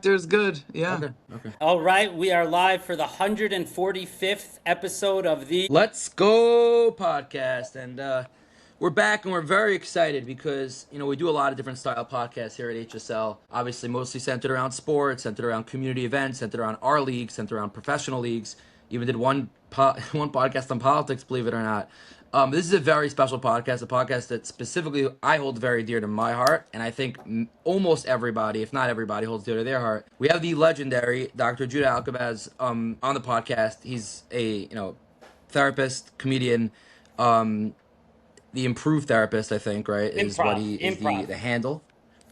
doctor's good. Yeah. Okay. Okay. All right, we are live for the 145th episode of the Let's Go podcast, and we're back, and we're very excited because we do a lot of different style podcasts here at HSL. Obviously, mostly centered around sports, centered around community events, centered around our leagues, centered around professional leagues. Even did one podcast on politics, believe it or not. This is a very special podcast, a podcast that specifically I hold very dear to my heart, and I think almost everybody, if not everybody, holds dear to their heart. We have the legendary Dr. Juda Alcabes on the podcast. He's a therapist, comedian, the improved therapist, I think, right? Is Improv, what he is improv. the handle.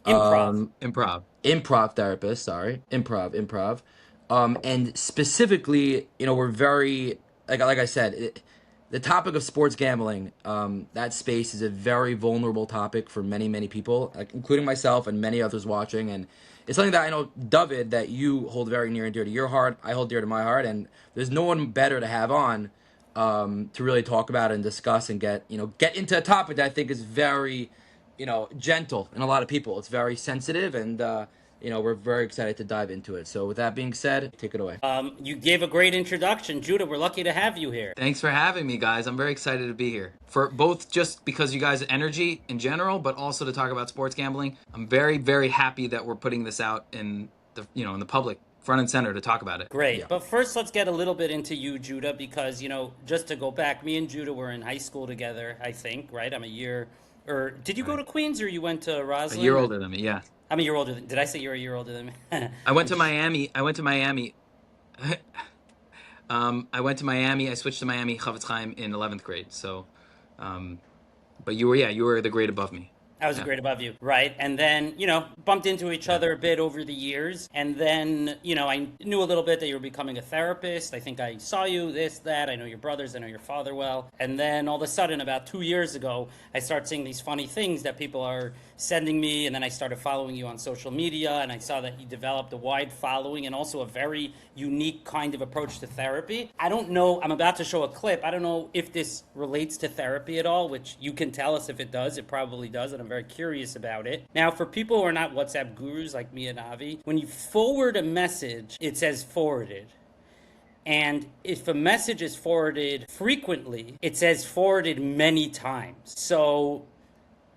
improv. Improv. Therapist, sorry. Improv. And specifically, we're very like I said, the topic of sports gambling, that space is a very vulnerable topic for many, many people, like, including myself and many others watching. And it's something that I know, David, that you hold very near and dear to your heart. I hold dear to my heart, and there's no one better to have on to really talk about and discuss and get into a topic that I think is very, gentle in a lot of people. It's very sensitive, and we're very excited to dive into it. So with that being said, take it away. You gave a great introduction, Judah. We're lucky to have you here. Thanks for having me, guys. I'm very excited to be here. For both just because you guys' energy in general, but also to talk about sports gambling. I'm very, very happy that we're putting this out in the in the public, front and center, to talk about it. Great. Yeah. But first, let's get a little bit into you, Judah, because, just to go back, me and Judah were in high school together, I think, right? I'm a year, or did you go to Queens or you went to Roslyn? A year older than me, yeah. I'm a year older did I say you're a year older than me? I went to Miami. I switched to Miami Chavetz Chaim in 11th grade. So, but you were the grade above me. I was a grade above you, right? And then, bumped into each other a bit over the years. And then, I knew a little bit that you were becoming a therapist. I think I saw you, this, that. I know your brothers. I know your father well. And then all of a sudden, about 2 years ago, I started seeing these funny things that people are sending me. And then I started following you on social media. And I saw that you developed a wide following and also a very unique kind of approach to therapy. I don't know. I'm about to show a clip. I don't know if this relates to therapy at all, which you can tell us if it does. It probably does. And I'm very curious about it. Now, for people who are not WhatsApp gurus like me and Avi, when you forward a message, it says forwarded. And if a message is forwarded frequently, it says forwarded many times. So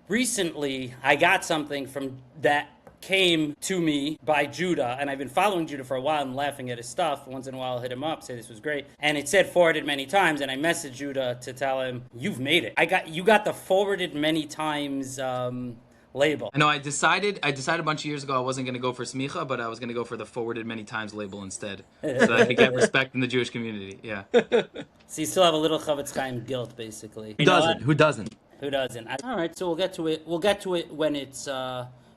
recently, I got something from that came to me by Judah, and I've been following Judah for a while and laughing at his stuff. Once in a while I'll hit him up, say this was great, and it said forwarded many times, and I messaged Judah to tell him, you've made it. You got the forwarded many times label. I know I decided a bunch of years ago I wasn't going to go for smicha, but I was going to go for the forwarded many times label instead, so that I could get respect in the Jewish community. Yeah. So you still have a little Chavetz Chaim guilt, basically. Who doesn't? Who doesn't? All right, so we'll get to it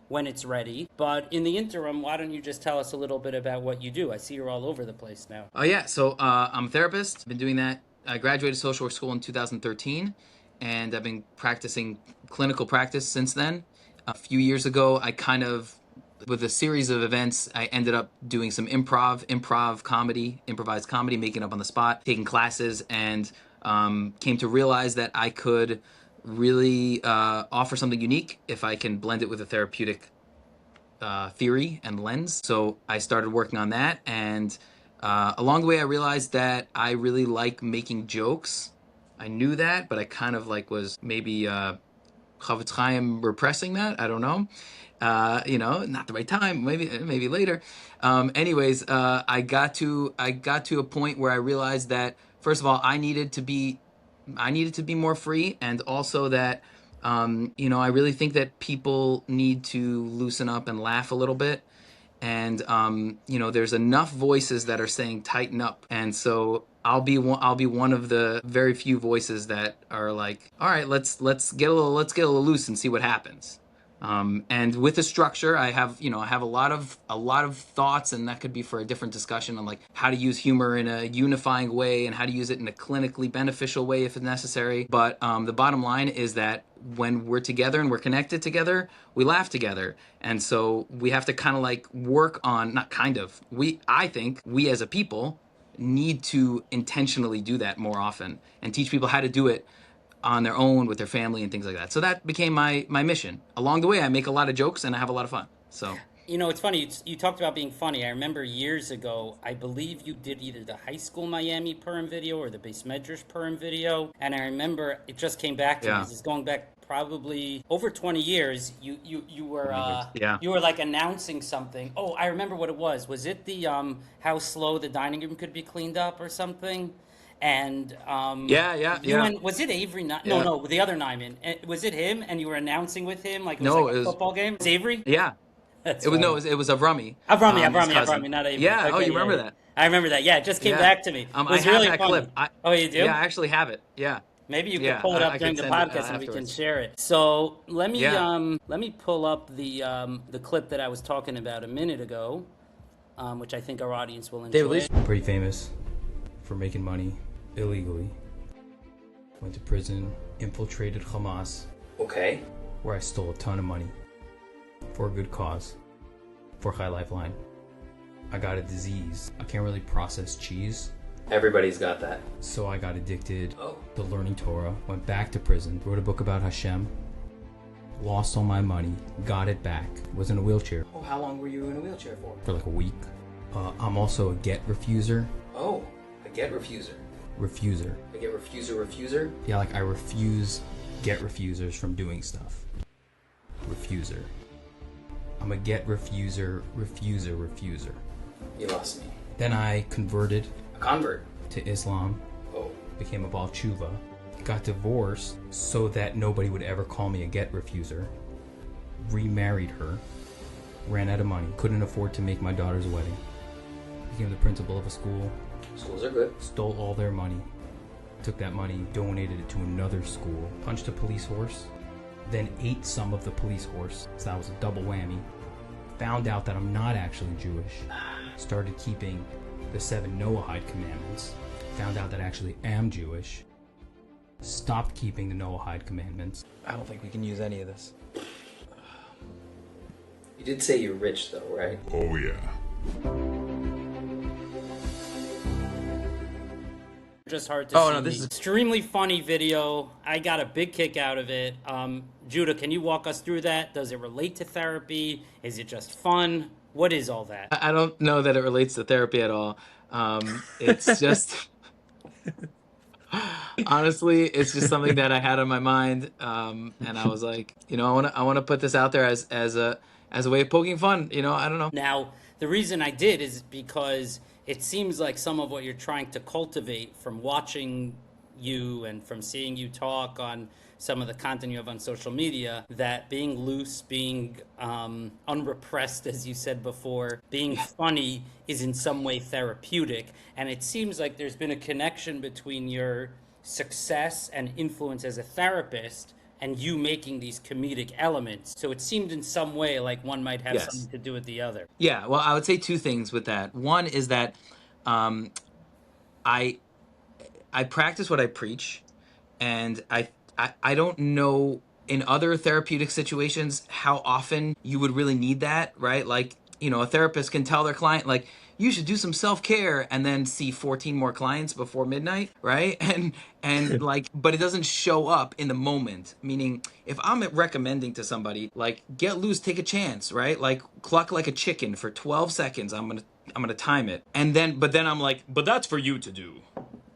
when it's ready. But in the interim, why don't you just tell us a little bit about what you do? I see you're all over the place now. Oh yeah, so I'm a therapist. I've been doing that. I graduated social work school in 2013, and I've been practicing clinical practice since then. A few years ago, I with a series of events, I ended up doing some improv comedy, improvised comedy, making up on the spot, taking classes, and came to realize that I could really offer something unique if I can blend it with a therapeutic theory and lens. So I started working on that, and along the way I realized that I really like making jokes. I knew that, but I kind of was maybe Chavetz Chaim repressing that. I don't know. Not the right time. Maybe later. I got to a point where I realized that, first of all, I needed to be more free, and also that I really think that people need to loosen up and laugh a little bit, and there's enough voices that are saying tighten up, and so I'll be one of the very few voices that are like, all right, let's get a little loose and see what happens. And with the structure, I have a lot of thoughts, and that could be for a different discussion on how to use humor in a unifying way and how to use it in a clinically beneficial way if it's necessary. But the bottom line is that when we're together and we're connected together, we laugh together. And so we have to kind of work on, I think we as a people need to intentionally do that more often and teach people how to do it on their own with their family and things like that. So that became my mission. Along the way, I make a lot of jokes and I have a lot of fun. So You know, it's funny. You talked about being funny. I remember years ago, I believe you did either the High School Miami Purim video or the Base Medrash Purim video. And I remember it just came back to me. Yeah. This is going back probably over 20 years. You were 20 years. Yeah. you were like announcing something. Oh, I remember what it was. Was it the how slow the dining room could be cleaned up or something? And you and was it Avery? No, the other Nyman. Was it him? And you were announcing with him like it was No, like it a was football game. It was Avery. yeah. That's It was funny. no, it was Avrami. Avrami, not Avery. Yeah. Oh, Okay, you remember yeah. that? I remember that. Yeah, it just came Yeah. back to me. It I was have really that funny. clip. Oh, you do? Yeah, I actually have it. Yeah. Maybe you Yeah, could pull it up I during could the send it, podcast and we can afterwards. share it. So let me Yeah. let me pull up the clip that I was talking about a minute ago, which I think our audience will enjoy. David Lee. I'm pretty famous for making money illegally. Went to prison, infiltrated Hamas, Okay. where I stole a ton of money for a good cause, for High Lifeline. I got a disease. I can't really process cheese, Everybody's got that. so I got addicted Oh. to learning Torah. Went back to prison, wrote a book about Hashem, lost all my money, got it back. Was in a wheelchair Oh, how long were you in a wheelchair for? for like a week. I'm also a get refuser. Oh, a get refuser. Refuser. A get refuser. Yeah, like I refuse get refusers from doing stuff. Refuser. I'm a get refuser. You lost me. Then I converted A convert. to Islam, Oh. became a Baal Tshuva, got divorced so that nobody would ever call me a get refuser, remarried her, ran out of money, couldn't afford to make my daughter's wedding, became the principal of a school, Schools are good. stole all their money, took that money, donated it to another school, punched a police horse, then ate some of the police horse, so that was a double whammy. Found out that I'm not actually Jewish, started keeping the 7 Noahide commandments, found out that I actually am Jewish, stopped keeping the Noahide commandments. I don't think we can use any of this. You did say you're rich though, right? Oh yeah. Just hard to Oh, see. no, this is- extremely funny video. I got a big kick out of it. Judah, can you walk us through that? Does it relate to therapy? Is it just fun? What is all that? I don't know that it relates to therapy at all. It's just honestly, it's just something that I had on my mind, and I was like, I want to put this out there as a way of poking fun. I don't know. Now, the reason I did is because it seems like some of what you're trying to cultivate from watching you and from seeing you talk on some of the content you have on social media, that being loose, being unrepressed, as you said before, being funny is in some way therapeutic. And it seems like there's been a connection between your success and influence as a therapist and you making these comedic elements. So it seemed in some way like one might have Yes. something to do with the other. Yeah, well, I would say two things with that. One is that I practice what I preach, and I don't know in other therapeutic situations how often you would really need that, right? Like, a therapist can tell their client, like, you should do some self-care, and then see 14 more clients before midnight, right? And like, but it doesn't show up in the moment. Meaning, if I'm recommending to somebody, like, get loose, take a chance, right? Like, cluck like a chicken for 12 seconds. I'm gonna time it, but then I'm like, but that's for you to do.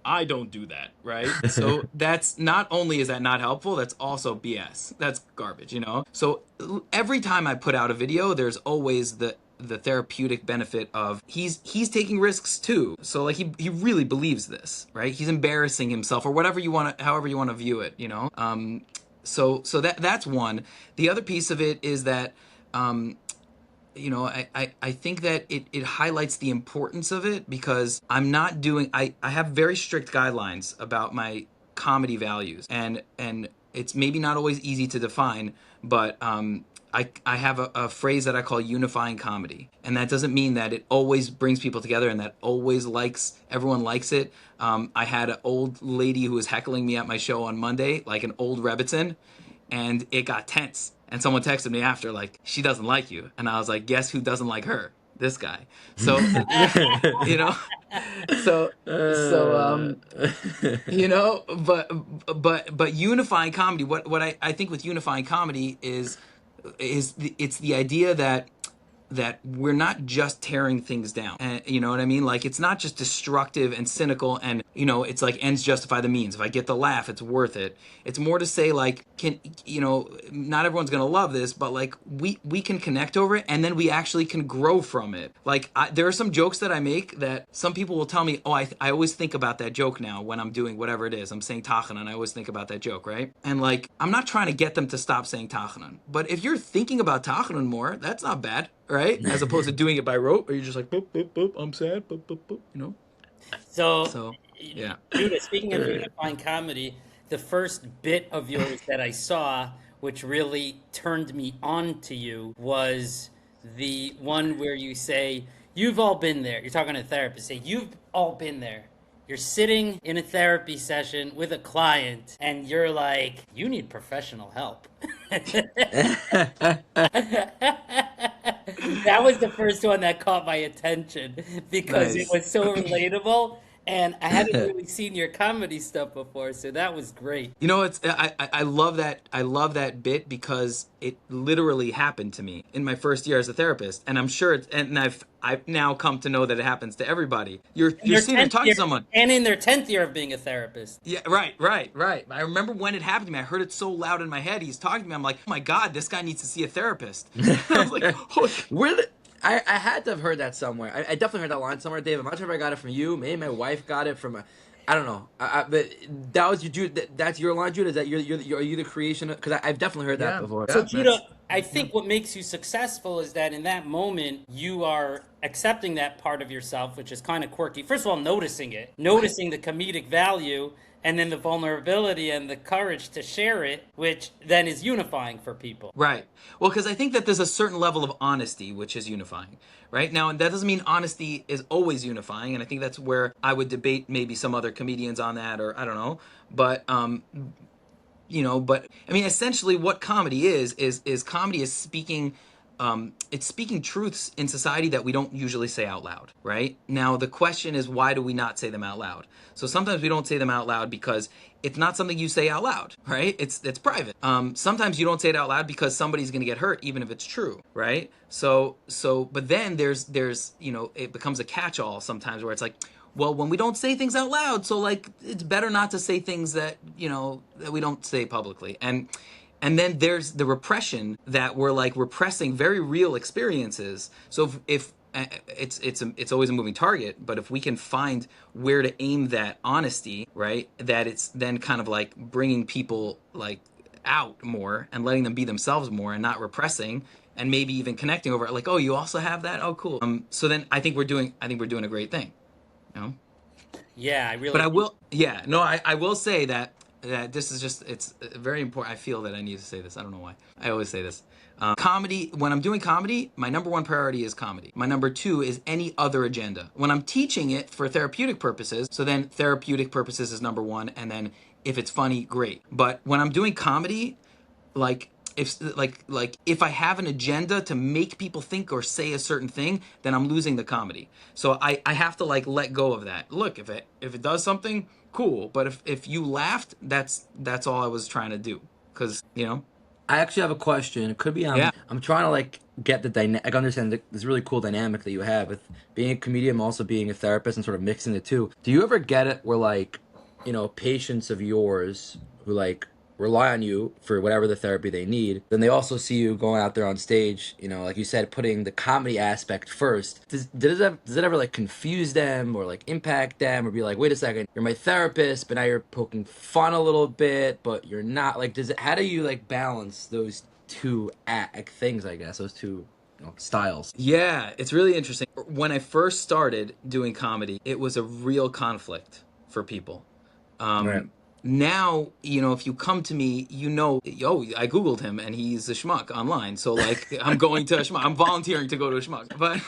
I don't do that, right? So that's not only is that not helpful, that's also BS. That's garbage, So every time I put out a video, there's always the therapeutic benefit of he's taking risks too. So like he really believes this, right? He's embarrassing himself or whatever however you want to view it, So that's one. The other piece of it is that I think that it highlights the importance of it, because I'm not doing I have very strict guidelines about my comedy values, and it's maybe not always easy to define, but I have a phrase that I call unifying comedy, and that doesn't mean that it always brings people together and that everyone likes it. I had an old lady who was heckling me at my show on Monday, like an old Rebbitzin, and it got tense. And someone texted me after, like, she doesn't like you. And I was like, guess who doesn't like her? This guy. So, but unifying comedy, what I think with unifying comedy is it's the idea that that we're not just tearing things down. And, you know what I mean? Like, it's not just destructive and cynical and, you know, it's like ends justify the means. If I get the laugh, it's worth it. It's more to say, like, not everyone's going to love this, but like we can connect over it, and then we actually can grow from it. Like, there are some jokes that I make that some people will tell me, oh, I always think about that joke now when I'm doing whatever it is. I'm saying tachanan, I always think about that joke, right? And like, I'm not trying to get them to stop saying tachanan, but if you're thinking about tachanan more, that's not bad, right? As opposed to doing it by rote, or you're just like, boop, boop, boop, I'm sad, boop, boop, boop, you know? So Yeah. Judah, speaking of unifying comedy, the first bit of yours that I saw, which really turned me on to you, was the one where you say, you've all been there. You're talking to a therapist. Say, you've all been there. You're sitting in a therapy session with a client, and you're like, you need professional help. That was the first one that caught my attention because it Nice. was so relatable, and I hadn't really seen your comedy stuff before, so that was great. You know, I love that. I love that bit because it literally happened to me in my first year as a therapist, and I'm sure I've now come to know that it happens to everybody. You're sitting there talking to someone, and in their 10th year of being a therapist. yeah, right. I remember when it happened to me. I heard it so loud in my head. He's talking to me. I'm like, oh my god, this guy needs to see a therapist. I was like, holy. I had to have heard that somewhere. I definitely heard that line somewhere, Dave. I'm not sure if I got it from you. Maybe my wife got it from I don't know. But that was your Jude. That's your line, Jude. Is that are you the creation? Because I've definitely heard that before. So Judah, I think what makes you successful is that in that moment you are accepting that part of yourself, which is kind of quirky. First of all, noticing it, noticing the comedic value, and then the vulnerability and the courage to share it, which then is unifying for people. Right. Well, because I think that there's a certain level of honesty which is unifying. Right now, and that doesn't mean honesty is always unifying, and I think that's where I would debate maybe some other comedians on that, or I don't know. But but I mean, essentially, what comedy is comedy is speaking. It's speaking truths in society that we don't usually say out loud, right? Now, the question is, why do we not say them out loud? So sometimes we don't say them out loud because it's not something you say out loud, right? It's private. Sometimes you don't say it out loud because somebody's going to get hurt, even if it's true, right? But then there's it becomes a catch-all sometimes where it's like, well, when we don't say things out loud, so like it's better not to say things that that we don't say publicly, and then there's the repression that we're like repressing very real experiences. So if it's always a moving target, but if we can find where to aim that honesty, right, that it's then kind of like bringing people like out more and letting them be themselves more and not repressing and maybe even connecting over it, like, oh, you also have that, oh cool. So then I think we're doing a great thing, you know. Yeah, I really. But I will say that this is just, it's very important. I feel that I need to say this. I don't know why. I always say this. Comedy, when I'm doing comedy, my number one priority is comedy. My number two is any other agenda. When I'm teaching it for therapeutic purposes, so then therapeutic purposes is number one, and then if it's funny, great. But when I'm doing comedy, if I have an agenda to make people think or say a certain thing, then I'm losing the comedy. So I have to like let go of that. Look, if it does something, cool. But if you laughed, that's all I was trying to do. Because I actually have a question. It could be I'm trying to like get the dynamic. I understand this really cool dynamic that you have with being a comedian, and also being a therapist, and sort of mixing the two. Do you ever get it where like patients of yours who like rely on you for whatever the therapy they need, then they also see you going out there on stage, like you said, putting the comedy aspect first. Does it ever like confuse them or like impact them or be like, wait a second, you're my therapist, but now you're poking fun a little bit, but you're not? Like, how do you like balance those two things, I guess, those two styles? Yeah, it's really interesting. When I first started doing comedy, it was a real conflict for people. Right. Now, if you come to me, I Googled him and he's a schmuck online. So like, I'm going to a schmuck. I'm volunteering to go to a schmuck.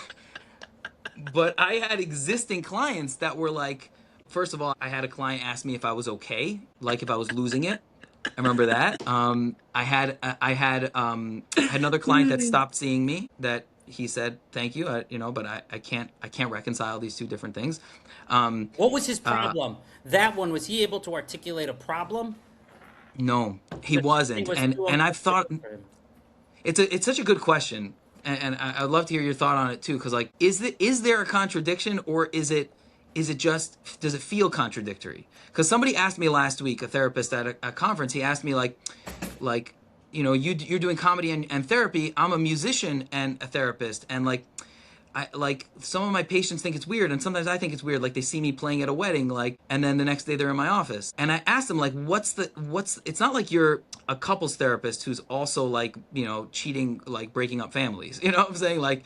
But I had existing clients that were like, first of all, I had a client ask me if I was okay, like if I was losing it. I remember that. I had another client that stopped seeing me that he said, thank you, but I can't reconcile these two different things. What was his problem? That one, was he able to articulate a problem? No, he wasn't. And I've thought it's such a good question. and I'd love to hear your thought on it too, because like, is there a contradiction, or is it just, does it feel contradictory? Because somebody asked me last week, a therapist at a conference, he asked me like, you know, you're doing comedy and therapy. I'm a musician and a therapist, and like, I like, some of my patients think it's weird, and sometimes I think it's weird. Like, they see me playing at a wedding, like, and then the next day they're in my office, and I asked them like, what's it's not like you're a couples therapist who's also like, you know, cheating, like breaking up families. You know what I'm saying? Like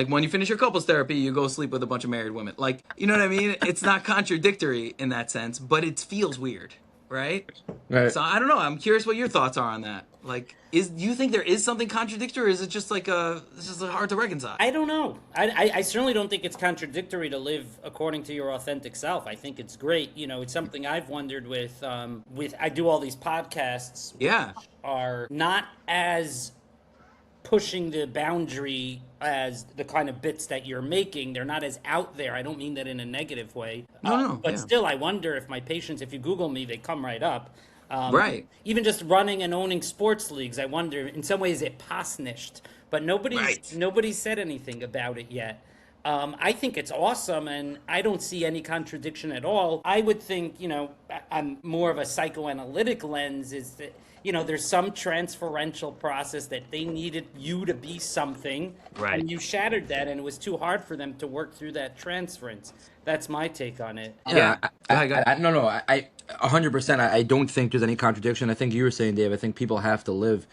when you finish your couples therapy, you go sleep with a bunch of married women. Like, you know what I mean? It's not contradictory in that sense, but it feels weird, right? Right. So I don't know. I'm curious what your thoughts are on that. Like, do you think there is something contradictory, or is it just like it's just hard to reconcile? I don't know. I certainly don't think it's contradictory to live according to your authentic self. I think it's great. You know, it's something I've wondered with I do all these podcasts. Yeah. Which are not as pushing the boundary as the kind of bits that you're making. They're not as out there. I don't mean that in a negative way. No, but yeah. still, I wonder if my patients, if you Google me, they come right up. Right. Even just running and owning sports leagues, I wonder, in some ways it pasnished, but nobody said anything about it yet. I think it's awesome, and I don't see any contradiction at all. I would think, you know, I'm more of a psychoanalytic lens, is that, you know, there's some transferential process that they needed you to be something, Right. and you shattered that, and it was too hard for them to work through that transference. That's my take on it. Yeah. I 100%. I don't think there's any contradiction. I think you were saying, Dave, I think people have to live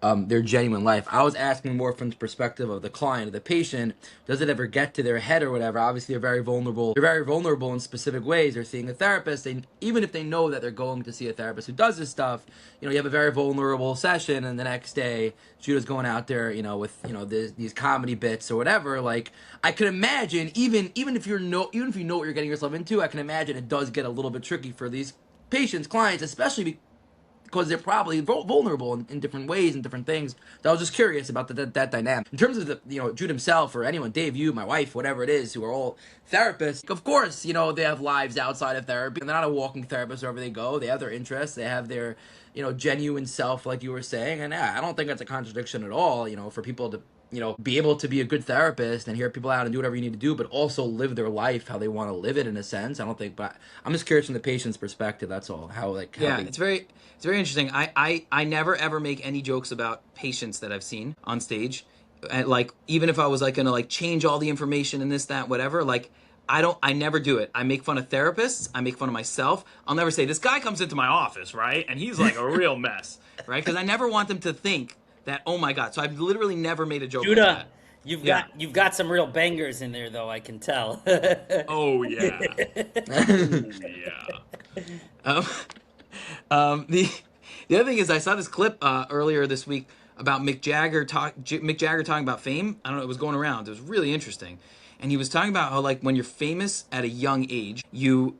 their genuine life. I was asking more from the perspective of the client, of the patient. Does it ever get to their head or whatever? Obviously, they're very vulnerable. They're very vulnerable in specific ways. They're seeing a therapist, and even if they know that they're going to see a therapist who does this stuff, you know, you have a very vulnerable session, and the next day, Juda's going out there, you know, with, you know, these comedy bits or whatever. Like, I could imagine, even if you know what you're getting yourself into, I can imagine it does get a little bit tricky for these patients, clients, especially because they're probably vulnerable in different ways and different things. So I was just curious about that dynamic. In terms of the, you know, Jude himself or anyone, Dave, you, my wife, whatever it is, who are all therapists, of course, you know, they have lives outside of therapy, and they're not a walking therapist wherever they go. They have their interests, they have their, you know, genuine self, like you were saying, and yeah, I don't think that's a contradiction at all, you know, for people to, you know, be able to be a good therapist and hear people out and do whatever you need to do, but also live their life how they want to live it, in a sense. I don't think, but I'm just curious from the patient's perspective. That's all. It's very interesting. I never ever make any jokes about patients that I've seen on stage. And like, even if I was like gonna like change all the information and this, that, whatever, like, I never do it. I make fun of therapists. I make fun of myself. I'll never say, this guy comes into my office, right? And he's like a real mess, right? Because I never want them to think that, oh my God. So I've literally never made a joke Judah, like that. you've got some real bangers in there, though, I can tell. Oh yeah. Yeah. The other thing is, I saw this clip earlier this week about Mick Jagger talking about fame. I don't know, it was going around. It was really interesting. And he was talking about how, like, when you're famous at a young age, you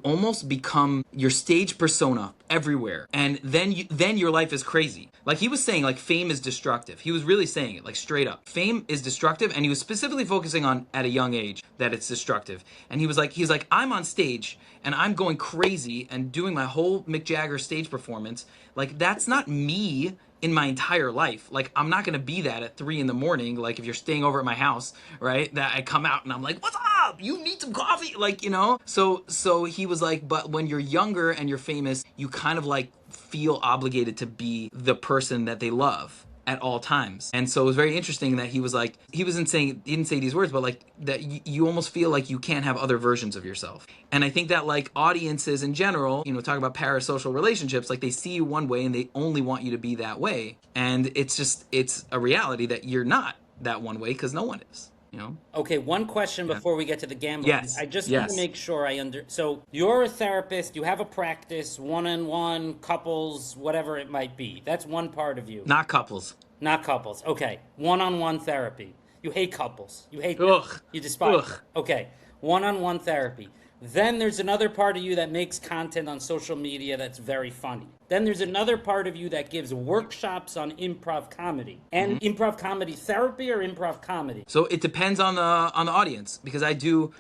almost become your stage persona everywhere, and then your life is crazy. Like, he was saying, like, fame is destructive. He was really saying it, like, straight up. Fame is destructive, and he was specifically focusing on at a young age that it's destructive. And he's like, I'm on stage and I'm going crazy and doing my whole Mick Jagger stage performance. Like, that's not me in my entire life. Like, I'm not gonna be that at 3 a.m. Like, if you're staying over at my house, right, that I come out and I'm like, what's up, you need some coffee, like, you know. So he was like, but when you're younger and you're famous, you kind of like feel obligated to be the person that they love at all times. And so it was very interesting that he didn't say these words, but like that you almost feel like you can't have other versions of yourself. And I think that, like, audiences in general, you know, talk about parasocial relationships, like, they see you one way and they only want you to be that way. And it's a reality that you're not that one way, because no one is, you know? Okay, one question before we get to the gambling. Yes. I just want to make sure so you're a therapist, you have a practice, one-on-one, couples, whatever it might be. That's one part of you. Not couples. Not couples. Okay. One-on-one therapy. You hate couples. You hate Ugh. them. You despise them. Ugh. Okay. One-on-one therapy. Then there's another part of you that makes content on social media that's very funny. Then there's another part of you that gives workshops on improv comedy. And improv comedy therapy or improv comedy? So it depends on the audience, because I do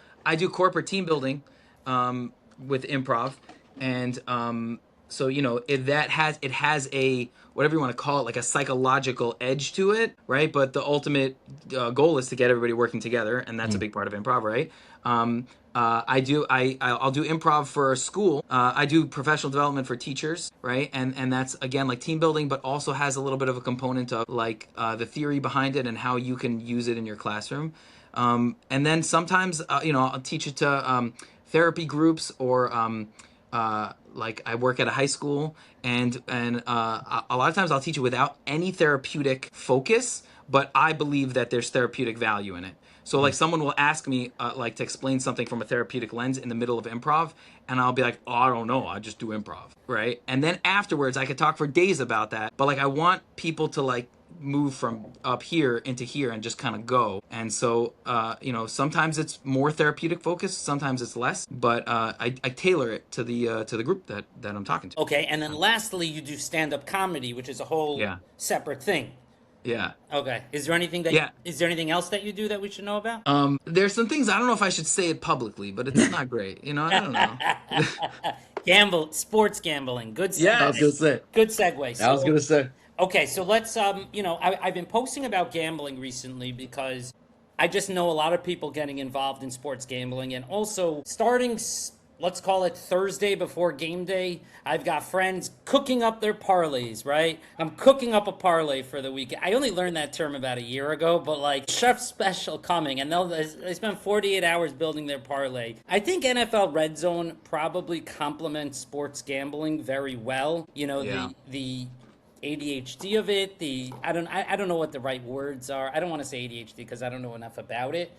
corporate team building with improv, and So it has a, whatever you want to call it, like a psychological edge to it, right? But the ultimate goal is to get everybody working together, and that's a big part of improv, right? I'll do improv for a school. I do professional development for teachers, right? And that's again like team building, but also has a little bit of a component of like the theory behind it and how you can use it in your classroom. And then sometimes I'll teach it to therapy groups or like I work at a high school, and a lot of times I'll teach it without any therapeutic focus, but I believe that there's therapeutic value in it. So like someone will ask me like to explain something from a therapeutic lens in the middle of improv, and I'll be like, oh, I don't know, I just do improv, right? And then afterwards I could talk for days about that, but like I want people to like move from up here into here and just kind of go. And so sometimes it's more therapeutic focused, sometimes it's less, but I tailor it to the group that I'm talking to. Okay, and then lastly, you do stand-up comedy, which is a whole separate thing. Yeah. Okay. Is there anything else that you do that we should know about? There's some things, I don't know if I should say it publicly, but it's not great. I don't know. Sports gambling. Good segue. Yeah, I was gonna say. Good segue. I was gonna say. Okay, so let's I've been posting about gambling recently because I just know a lot of people getting involved in sports gambling, and also starting, let's call it Thursday before game day, I've got friends cooking up their parlays, right? I'm cooking up a parlay for the weekend. I only learned that term about a year ago, but like chef special coming, and they spend 48 hours building their parlay. I think NFL Red Zone probably complements sports gambling very well. The ADHD of it, I don't know what the right words are. I don't want to say ADHD because I don't know enough about it.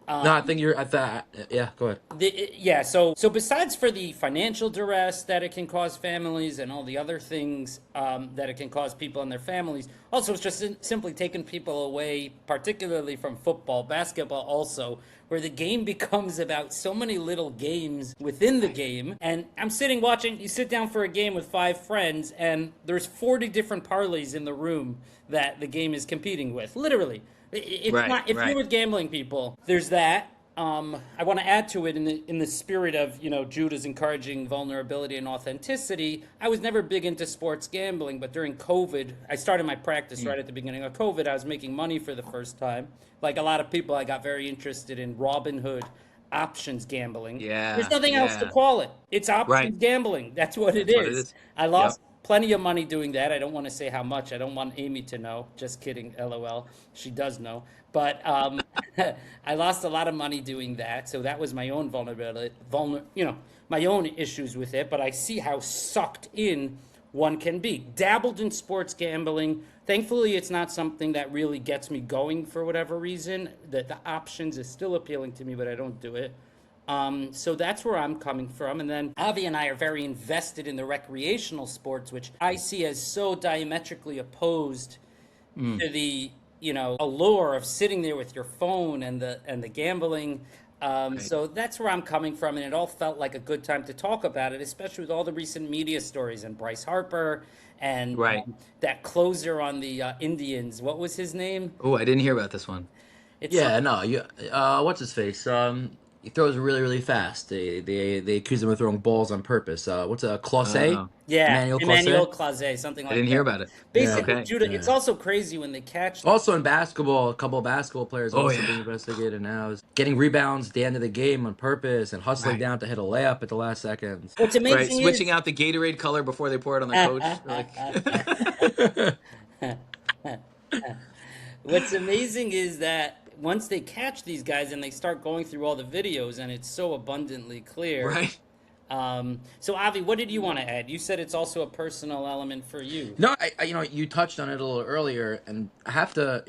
No, I think you're at that. Yeah, go ahead. So besides for the financial duress that it can cause families and all the other things that it can cause people and their families, also it's just simply taking people away, particularly from football, basketball also, where the game becomes about so many little games within the game. And I'm sitting watching, you sit down for a game with 5 friends, and there's 40 different parlays in the room that the game is competing with, literally. If you're with gambling people, there's that. I want to add to it in the spirit of Juda's encouraging vulnerability and authenticity. I was never big into sports gambling, but during COVID, I started my practice right at the beginning of COVID. I was making money for the first time. Like a lot of people, I got very interested in Robinhood options gambling. Yeah, there's nothing else to call it. It's options gambling. That's what it is. I lost plenty of money doing that. I don't want to say how much. I don't want Amy to know. Just kidding, LOL. She does know. But I lost a lot of money doing that. So that was my own vulnerability, my own issues with it. But I see how sucked in one can be. Dabbled in sports gambling. Thankfully, it's not something that really gets me going for whatever reason. The options is still appealing to me, but I don't do it. So that's where I'm coming from. And then Avi and I are very invested in the recreational sports, which I see as so diametrically opposed to the, allure of sitting there with your phone and the gambling. So that's where I'm coming from. And it all felt like a good time to talk about it, especially with all the recent media stories and Bryce Harper and that closer on the Indians. What was his name? Oh, I didn't hear about this one. What's his face? He throws really, really fast. They accuse him of throwing balls on purpose. Clausse? Emmanuel Clausse, something like that. I didn't hear about it. Basically, Judah, it's also crazy when they catch them. Also in basketball, a couple of basketball players being investigated now. Getting rebounds at the end of the game on purpose and hustling down to hit a layup at the last second. What's amazing switching out the Gatorade color before they pour it on the coach. What's amazing is that once they catch these guys and they start going through all the videos and it's so abundantly clear. Right. So Avi, what did you want to add? You said it's also a personal element for you. No, you touched on it a little earlier, and I have to,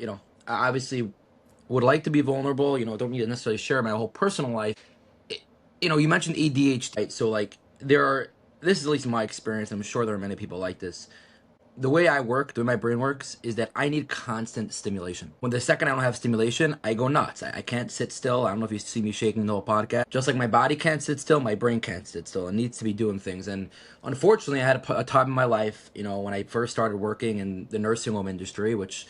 I obviously would like to be vulnerable. Don't need to necessarily share my whole personal life. You mentioned ADHD, right? So this is at least my experience. I'm sure there are many people like this. The way I work, the way my brain works, is that I need constant stimulation. When the second I don't have stimulation, I go nuts. I can't sit still. I don't know if you see me shaking the whole podcast. Just like my body can't sit still, my brain can't sit still. It needs to be doing things. And unfortunately, I had a time in my life, when I first started working in the nursing home industry, which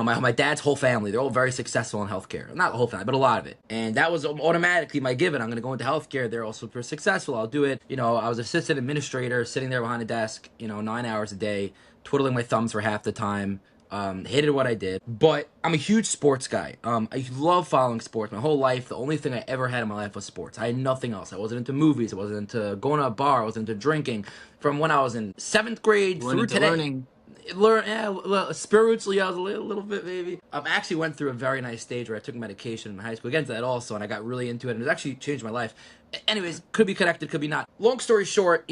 my dad's whole family, they're all very successful in healthcare. Not the whole family, but a lot of it. And that was automatically my given. I'm going to go into healthcare. They're all super successful. I'll do it. I was assistant administrator, sitting there behind a desk, 9 hours a day, twiddling my thumbs for half the time. Hated what I did, but I'm a huge sports guy. I love following sports. My whole life, the only thing I ever had in my life was sports. I had nothing else. I wasn't into movies. I wasn't into going to a bar. I wasn't into drinking. From when I was in 7th grade through today. Spiritually, I was a little bit maybe. I actually went through a very nice stage where I took medication in high school. Against that also, and I got really into it, and it actually changed my life. Anyways, could be connected, could be not. Long story short,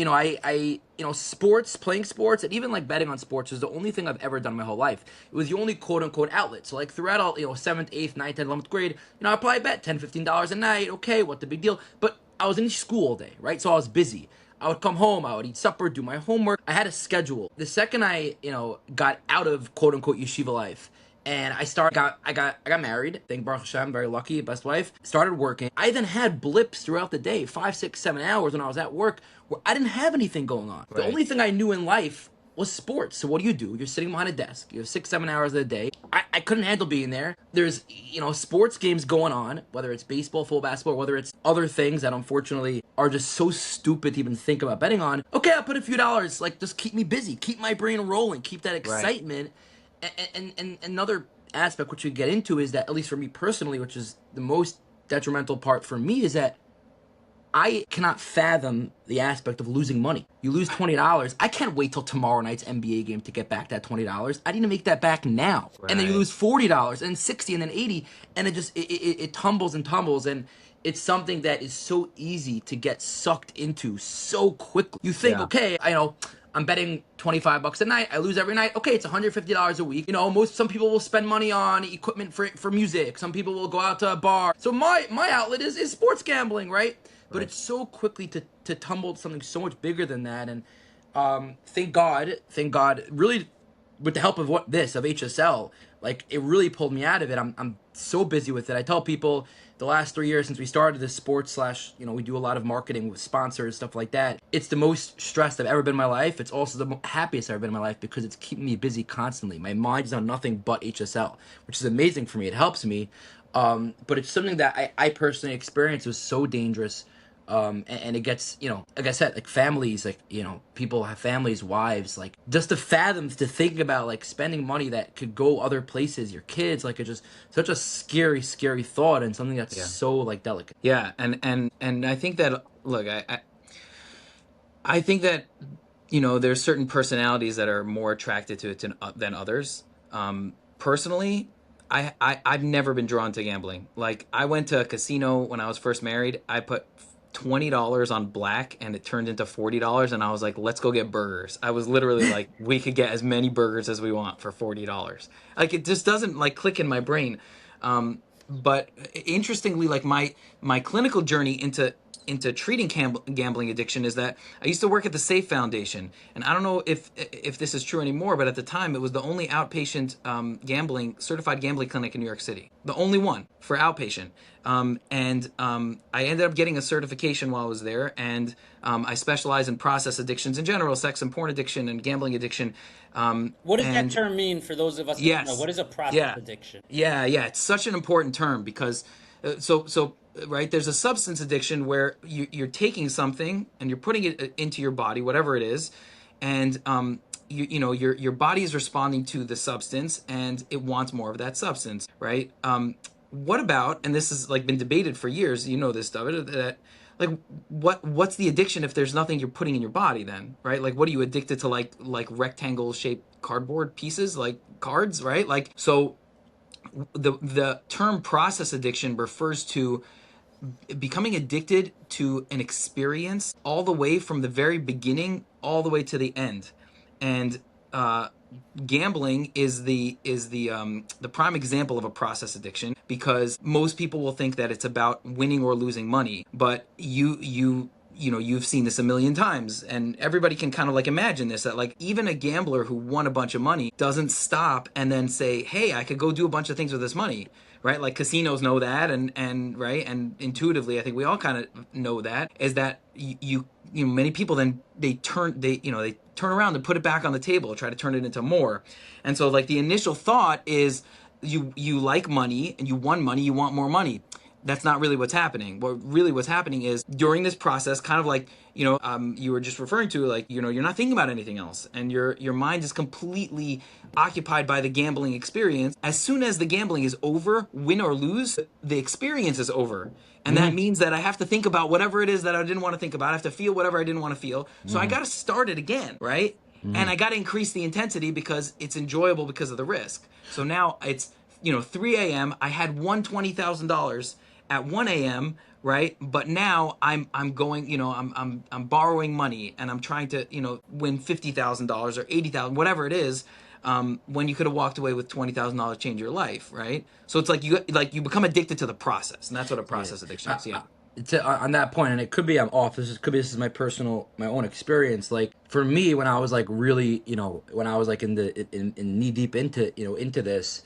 sports, playing sports, and even like betting on sports was the only thing I've ever done my whole life. It was the only quote unquote outlet. So like throughout all, 7th, 8th, 9th, 10th, 11th grade, I probably bet $10, $15 a night. Okay, what the big deal? But I was in school all day, right? So I was busy. I would come home, I would eat supper, do my homework. I had a schedule. The second I, got out of quote unquote yeshiva life, and I got married. Thank Baruch Hashem, very lucky, best wife. Started working. I then had blips throughout the day, 5, 6, 7 hours when I was at work, where I didn't have anything going on. Right. The only thing I knew in life was sports. So what do? You're sitting behind a desk. You have 6, 7 hours a day. I couldn't handle being there. There's, sports games going on, whether it's baseball, full basketball, whether it's other things that unfortunately are just so stupid to even think about betting on. Okay, I'll put a few dollars, like just keep me busy, keep my brain rolling, keep that excitement. Right. And another aspect which we get into is that, at least for me personally, which is the most detrimental part for me, is that I cannot fathom the aspect of losing money. You lose $20. I can't wait till tomorrow night's NBA game to get back that $20. I need to make that back now. Right. And then you lose $40 and $60 and then $80, and it tumbles and tumbles, and it's something that is so easy to get sucked into so quickly. You think, okay, I'm betting $25 a night. I lose every night. Okay, it's $150 a week. Some people will spend money on equipment for music. Some people will go out to a bar. So my outlet is sports gambling, right? But it's so quickly to tumble to something so much bigger than that. And thank God, really, with the help of HSL, like it really pulled me out of it. I'm so busy with it. I tell people the last 3 years since we started this sports / we do a lot of marketing with sponsors, stuff like that. It's the most stressed I've ever been in my life. It's also the happiest I've ever been in my life because it's keeping me busy constantly. My mind is on nothing but HSL, which is amazing for me. It helps me. But it's something that I personally experienced was so dangerous. And it gets, like I said, like families, like, people have families, wives, like just to fathom, to think about like spending money that could go other places, your kids, like it's just such a scary, scary thought, and something that's so like delicate. Yeah. And I think that, look, I think that, there's certain personalities that are more attracted to it than others. Personally, I've never been drawn to gambling. Like I went to a casino when I was first married. I put $20 on black and it turned into $40, and I was like, let's go get burgers. I was literally like, we could get as many burgers as we want for $40. Like it just doesn't like click in my brain. But interestingly, like my clinical journey into treating gambling addiction is that I used to work at the Safe Foundation, and I don't know if this is true anymore, but at the time it was the only outpatient certified gambling clinic in New York City, the only one for outpatient. I ended up getting a certification while I was there, and I specialize in process addictions in general, sex and porn addiction and gambling addiction. What does that term mean for those of us who don't know? What is a process addiction? Yeah, it's such an important term because right, there's a substance addiction where you're taking something and you're putting it into your body, whatever it is, and your body is responding to the substance and it wants more of that substance, right? What about, and this has like been debated for years, this stuff, that like what's the addiction if there's nothing you're putting in your body then, right? Like what are you addicted to, like rectangle shaped cardboard pieces, like cards, right? Like, so the term process addiction refers to becoming addicted to an experience all the way from the very beginning all the way to the end. And gambling is the prime example of a process addiction, because most people will think that it's about winning or losing money, but you've seen this a million times, and everybody can kind of like imagine this, that like even a gambler who won a bunch of money doesn't stop and then say, hey, I could go do a bunch of things with this money, right? Like casinos know that, and right, and intuitively I think we all kind of know that, is that you many people then they turn around and put it back on the table, try to turn it into more. And so like the initial thought is you like money and you won money, you want more money. That's not really what's happening. What's happening is during this process, kind of like, you were just referring to, like, you're not thinking about anything else, and your mind is completely occupied by the gambling experience. As soon as the gambling is over, win or lose, the experience is over. And that means that I have to think about whatever it is that I didn't want to think about. I have to feel whatever I didn't want to feel. So I got to start it again, right? And I got to increase the intensity because it's enjoyable because of the risk. So now it's, 3 a.m. I had won $20,000 at 1 a.m., right? But now I'm going, I'm borrowing money and I'm trying to, win $50,000 or $80,000, whatever it is, when you could have walked away with $20,000, change your life, right? So it's like you become addicted to the process, and that's what a process addiction is. Yeah. On that point, and it could be I'm off. This is my own experience. Like for me, when I was like really, when I was like in knee deep into this,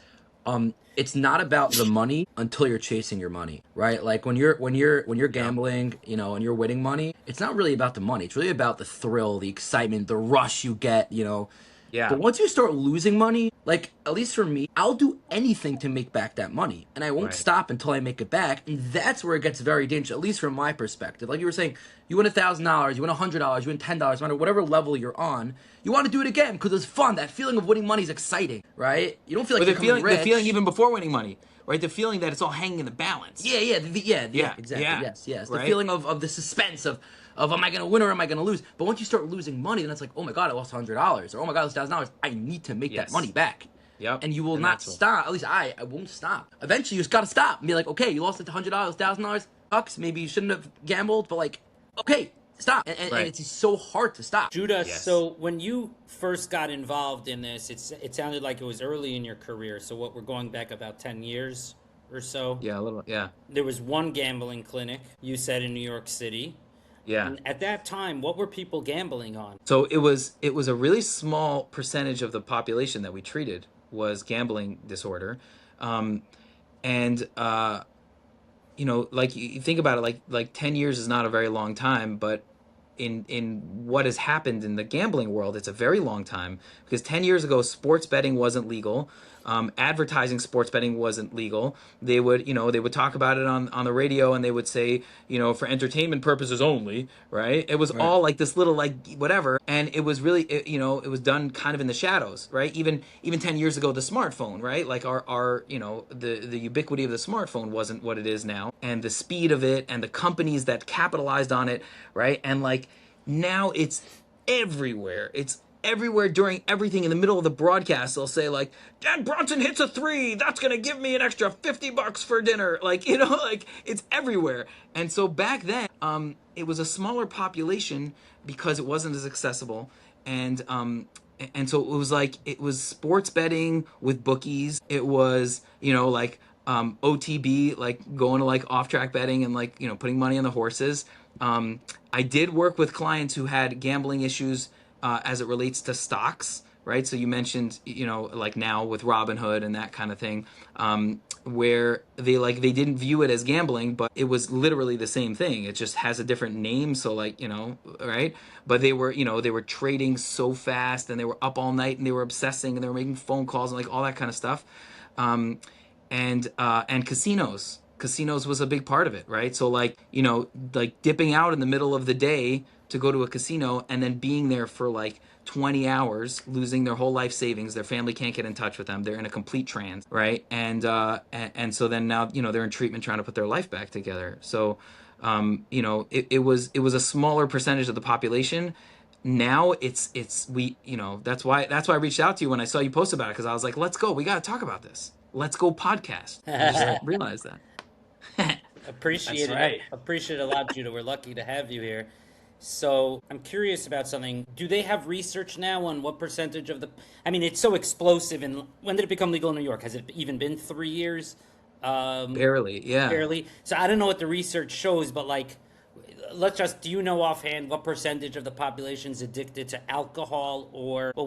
it's not about the money until you're chasing your money, right? Like when you're gambling, and you're winning money, it's not really about the money. It's really about the thrill, the excitement, the rush you get, Yeah. But once you start losing money, like at least for me, I'll do anything to make back that money, and I won't stop until I make it back. And that's where it gets very dangerous, at least from my perspective. Like you were saying, you win $1,000, you win $100, you win $10, no matter whatever level you're on, you want to do it again because it's fun. That feeling of winning money is exciting, right? You don't feel like the feeling even before winning money, right? The feeling that it's all hanging in the balance. Yeah, exactly. Yeah. Yes. Right? The feeling of the suspense of am I going to win or am I going to lose? But once you start losing money, then it's like, oh my God, I lost $100, or oh my God, I lost $1,000. I need to make that money back. Yep. And you will not stop. At least I won't stop. Eventually, you just got to stop and be like, okay, you lost it to $100, $1,000 bucks. Maybe you shouldn't have gambled, but like, okay, stop. And it's so hard to stop. Judah, so when you first got involved in this, it sounded like it was early in your career. So we're going back about 10 years or so. Yeah, a little. Yeah. There was one gambling clinic, you said, in New York City. Yeah. And at that time, what were people gambling on? So it was a really small percentage of the population that we treated was gambling disorder, like you think about it, like 10 years is not a very long time, but in what has happened in the gambling world, it's a very long time, because 10 years ago, sports betting wasn't legal. Advertising sports betting wasn't legal. They would talk about it on the radio, and they would say, for entertainment purposes only, right? It was all like this little, like, whatever. And it was really, it was done kind of in the shadows, right? Even 10 years ago, the smartphone, right? Like our the ubiquity of the smartphone wasn't what it is now, and the speed of it and the companies that capitalized on it, right? And like now it's everywhere. It's everywhere during everything. In the middle of the broadcast, they'll say like, Dan Bronson hits a 3, that's gonna give me an extra $50 for dinner. Like, like it's everywhere. And so back then, it was a smaller population because it wasn't as accessible. And so it was sports betting with bookies. It was, OTB, like going to like off-track betting and like, putting money on the horses. I did work with clients who had gambling issues as it relates to stocks, right? So you mentioned, like now with Robinhood and that kind of thing, where they didn't view it as gambling, but it was literally the same thing. It just has a different name. So like, right? But they were trading so fast, and they were up all night, and they were obsessing, and they were making phone calls and like all that kind of stuff. And casinos. Casinos was a big part of it, right? So like, like dipping out in the middle of the day to go to a casino and then being there for like 20 hours, losing their whole life savings. Their family can't get in touch with them. They're in a complete trance, right? And so then now, they're in treatment trying to put their life back together. So, it was a smaller percentage of the population. Now that's why I reached out to you when I saw you post about it, because I was like, let's go. We got to talk about this. Let's go podcast. I just realized that. Appreciate That's it. right. Appreciate it a lot, Judah. We're lucky to have you here. So I'm curious about something. Do they have research now on what percentage of it's so explosive. And when did it become legal in New York? Has it even been 3 years? Barely, yeah. Barely. So I don't know what the research shows, but like, do you know offhand what percentage of the population is addicted to alcohol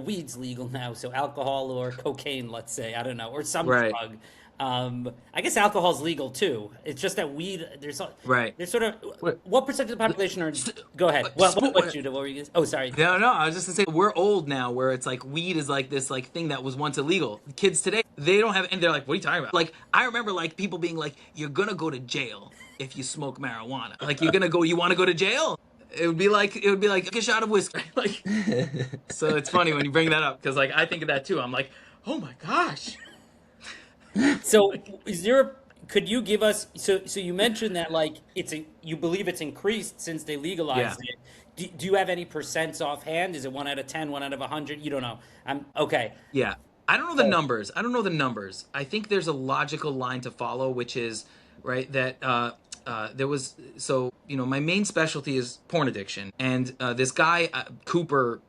weed's legal now, so alcohol or cocaine, let's say, I don't know, or some drug. I guess alcohol's legal too. It's just that weed. Right. There's sort of What? what percentage of the population are? Go ahead. What Judah? What were you gonna say? Oh, sorry. No, I was just gonna say we're old now, where it's like weed is like this like thing that was once illegal. Kids today, they don't have, and they're like, "What are you talking about?" Like I remember like people being like, "You're gonna go to jail if you smoke marijuana. Like you're gonna go. You want to go to jail?" It would be like a shot of whiskey. Like, so it's funny when you bring that up because like I think of that too. I'm like, oh my gosh. So, is there? Could you give us? So you mentioned that like you believe it's increased since they legalized Yeah. it. Do you have any percents offhand? Is it 1 out of 10, 1 out of 100? You don't know. I'm okay. Yeah. I don't know the numbers. I think there's a logical line to follow, which is, right, that there was, so, my main specialty is porn addiction. And this guy, Cooper,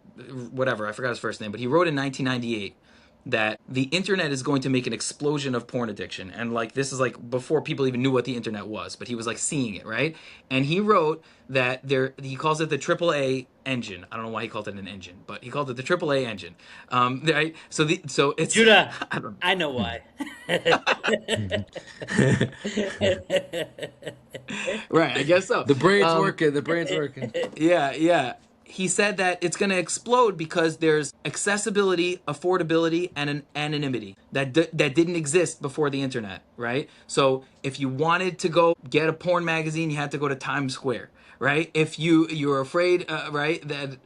whatever, I forgot his first name, but he wrote in 1998 that the internet is going to make an explosion of porn addiction. And like this is like before people even knew what the internet was, but he was like seeing it, right? And he wrote that he calls it the AAA engine. I don't know why he called it an engine, but he called it the AAA engine. Right? So it's Judah, I don't know. I know why. Right, I guess so. The brain's working. The brain's working. Yeah. He said that it's going to explode because there's accessibility, affordability, and an anonymity that didn't exist before the internet, right? So if you wanted to go get a porn magazine, you had to go to Times Square, right? If you were afraid, right, that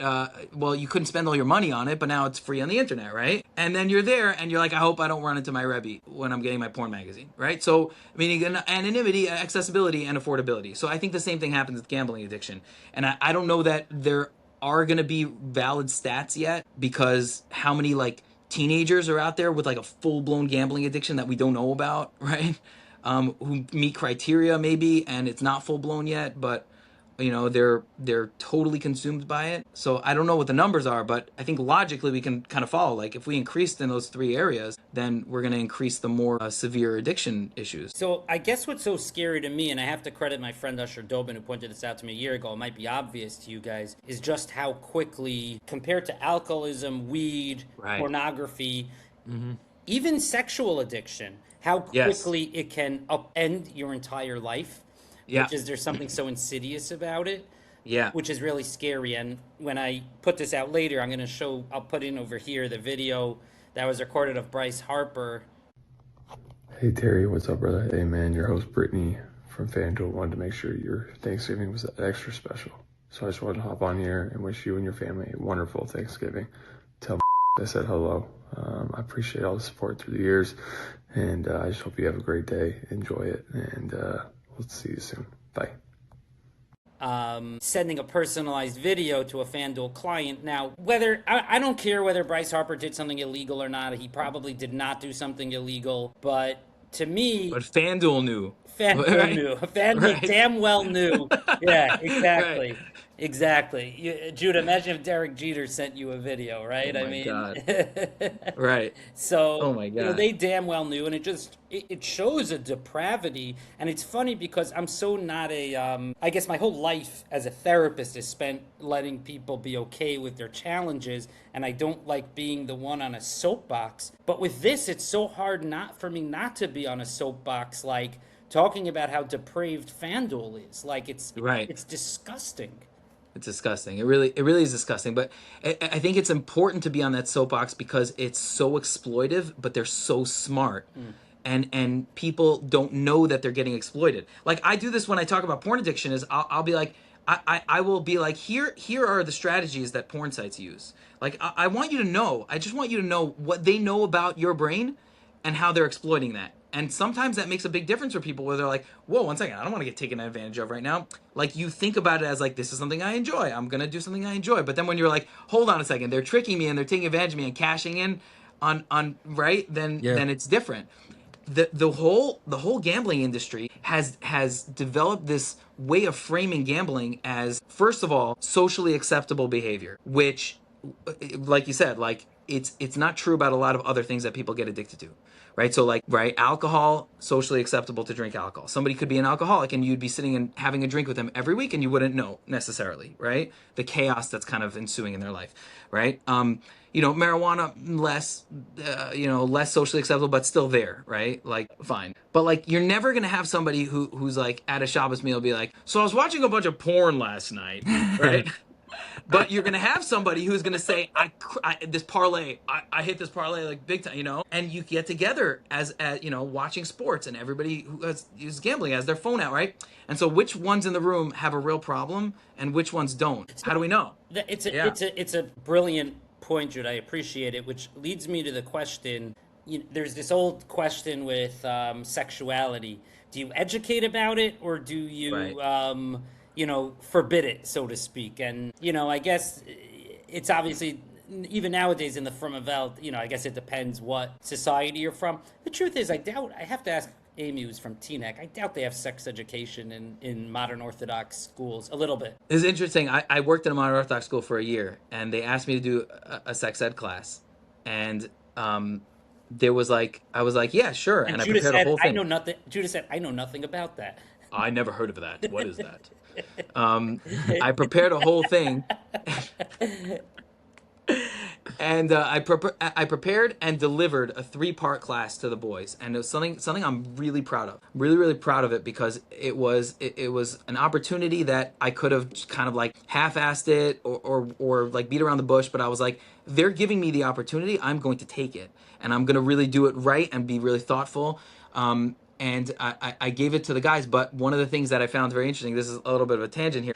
you couldn't spend all your money on it, but now it's free on the internet, right? And then you're there, and you're like, I hope I don't run into my Rebbe when I'm getting my porn magazine, right? So meaning anonymity, accessibility, and affordability. So I think the same thing happens with gambling addiction, and I don't know that there are going to be valid stats yet, because how many like teenagers are out there with like a full-blown gambling addiction that we don't know about, right? Who meet criteria maybe, and it's not full-blown yet, but they're totally consumed by it. So I don't know what the numbers are, but I think logically we can kind of follow, like if we increased in those three areas, then we're going to increase the more severe addiction issues. So I guess what's so scary to me, and I have to credit my friend Usher Dobin who pointed this out to me a year ago, it might be obvious to you guys, is just how quickly, compared to alcoholism, weed, Right. pornography, even sexual addiction, how Yes. quickly it can upend your entire life. Yeah. Which is, there's something so insidious about it. Yeah. Which is really scary. And when I put this out later, I'll put in over here the video that was recorded of Bryce Harper. Hey Terry, what's up, brother? Hey man, your host Brittany from FanDuel wanted to make sure your Thanksgiving was extra special. So I just wanted to hop on here and wish you and your family a wonderful Thanksgiving. Tell I said hello. I appreciate all the support through the years, and I just hope you have a great day. Enjoy it, and we'll see you soon. Bye. Sending a personalized video to a FanDuel client. Now, I don't care whether Bryce Harper did something illegal or not. He probably did not do something illegal, but to me, But FanDuel knew. FanDuel Right. knew. FanDuel Right. damn well knew. Yeah, exactly. Right. Exactly. Judah, imagine if Derek Jeter sent you a video, right? Oh my God. Right. So, Oh my God. they damn well knew, and it shows a depravity. And it's funny because I'm so not I guess my whole life as a therapist is spent letting people be okay with their challenges, and I don't like being the one on a soapbox. But with this, it's so hard for me not to be on a soapbox, like talking about how depraved FanDuel is. Like it's disgusting. It's disgusting. It really is disgusting. But I think it's important to be on that soapbox because it's so exploitive, but they're so smart. And people don't know that they're getting exploited. Like I do this when I talk about porn addiction is I'll be like, I will be like, here are the strategies that porn sites use. Like I want you to know, I just want you to know what they know about your brain and how they're exploiting that. And sometimes that makes a big difference for people where they're like, whoa, one second, I don't want to get taken advantage of right now. Like you think about it as like, this is something I enjoy. I'm going to do something I enjoy. But then when you're like, hold on a second, they're tricking me and they're taking advantage of me and cashing in on right, then it's different. The whole gambling industry has developed this way of framing gambling as, first of all, socially acceptable behavior, which, like you said, like it's not true about a lot of other things that people get addicted to. Right. So like, right. Alcohol, socially acceptable to drink alcohol. Somebody could be an alcoholic and you'd be sitting and having a drink with them every week and you wouldn't know necessarily. Right. The chaos that's kind of ensuing in their life. Right. marijuana less socially acceptable, but still there, right? Like, fine. But like, you're never gonna have somebody who's like at a Shabbos meal be like, so I was watching a bunch of porn last night, right? But you're gonna have somebody who's gonna say, this parlay, I hit this parlay like big time, and you get together as watching sports, and everybody who's gambling has their phone out, right? And so, which ones in the room have a real problem, and which ones don't? How do we know? It's a brilliant point, Jude. I appreciate it, which leads me to the question. There's this old question with sexuality. Do you educate about it, or do you Right. forbid it, so to speak? And, I guess it's obviously, even nowadays in the Frum Welt, I guess it depends what society you're from. The truth is, I have to ask Amy, who's from Teaneck, I doubt they have sex education in modern Orthodox schools, a little bit. It's interesting. I worked in a modern Orthodox school for a year, and they asked me to do a sex ed class. And I was like, yeah, sure. And I Judah prepared a said, whole I thing. know nothing. Judah said, I know nothing about that. I never heard of that. What is that? I prepared a whole thing, and I prepared and delivered a 3-part class to the boys, and it was something I'm really proud of. Really, really proud of it, because it was an opportunity that I could have kind of like half-assed it or like beat around the bush, but I was like, they're giving me the opportunity, I'm going to take it, and I'm going to really do it right and be really thoughtful. And I gave it to the guys. But one of the things that I found very interesting, this is a little bit of a tangent here,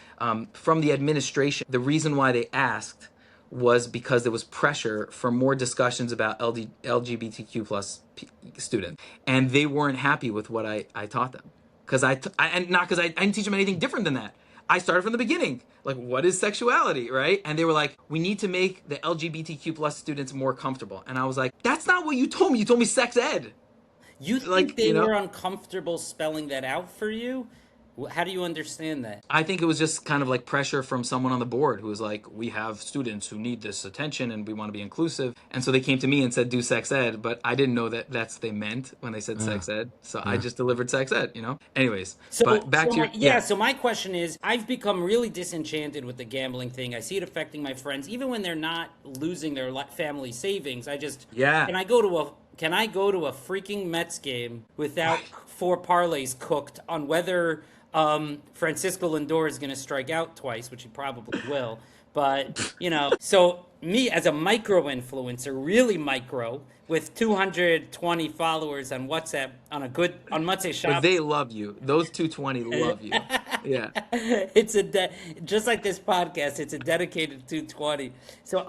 from the administration, the reason why they asked was because there was pressure for more discussions about LGBTQ plus students. And they weren't happy with what I taught them. And not because I didn't teach them anything different than that. I started from the beginning. Like, what is sexuality, right? And they were like, we need to make the LGBTQ plus students more comfortable. And I was like, that's not what you told me. You told me sex ed. You think they were uncomfortable spelling that out for you? How do you understand that? I think it was just kind of like pressure from someone on the board who was like, we have students who need this attention and we want to be inclusive. And so they came to me and said, do sex ed. But I didn't know that that's what they meant when they said sex ed. So I just delivered sex ed, Anyways, but back to your... So my question is, I've become really disenchanted with the gambling thing. I see it affecting my friends, even when they're not losing their family savings. Can I go to a freaking Mets game without 4 parlays cooked on whether Francisco Lindor is going to strike out twice, which he probably will. But, so me as a micro influencer, really micro, with 220 followers on WhatsApp on Motzei Shabbos. But they love you. Those 220 love you. Yeah. It's just like this podcast, it's a dedicated 220. So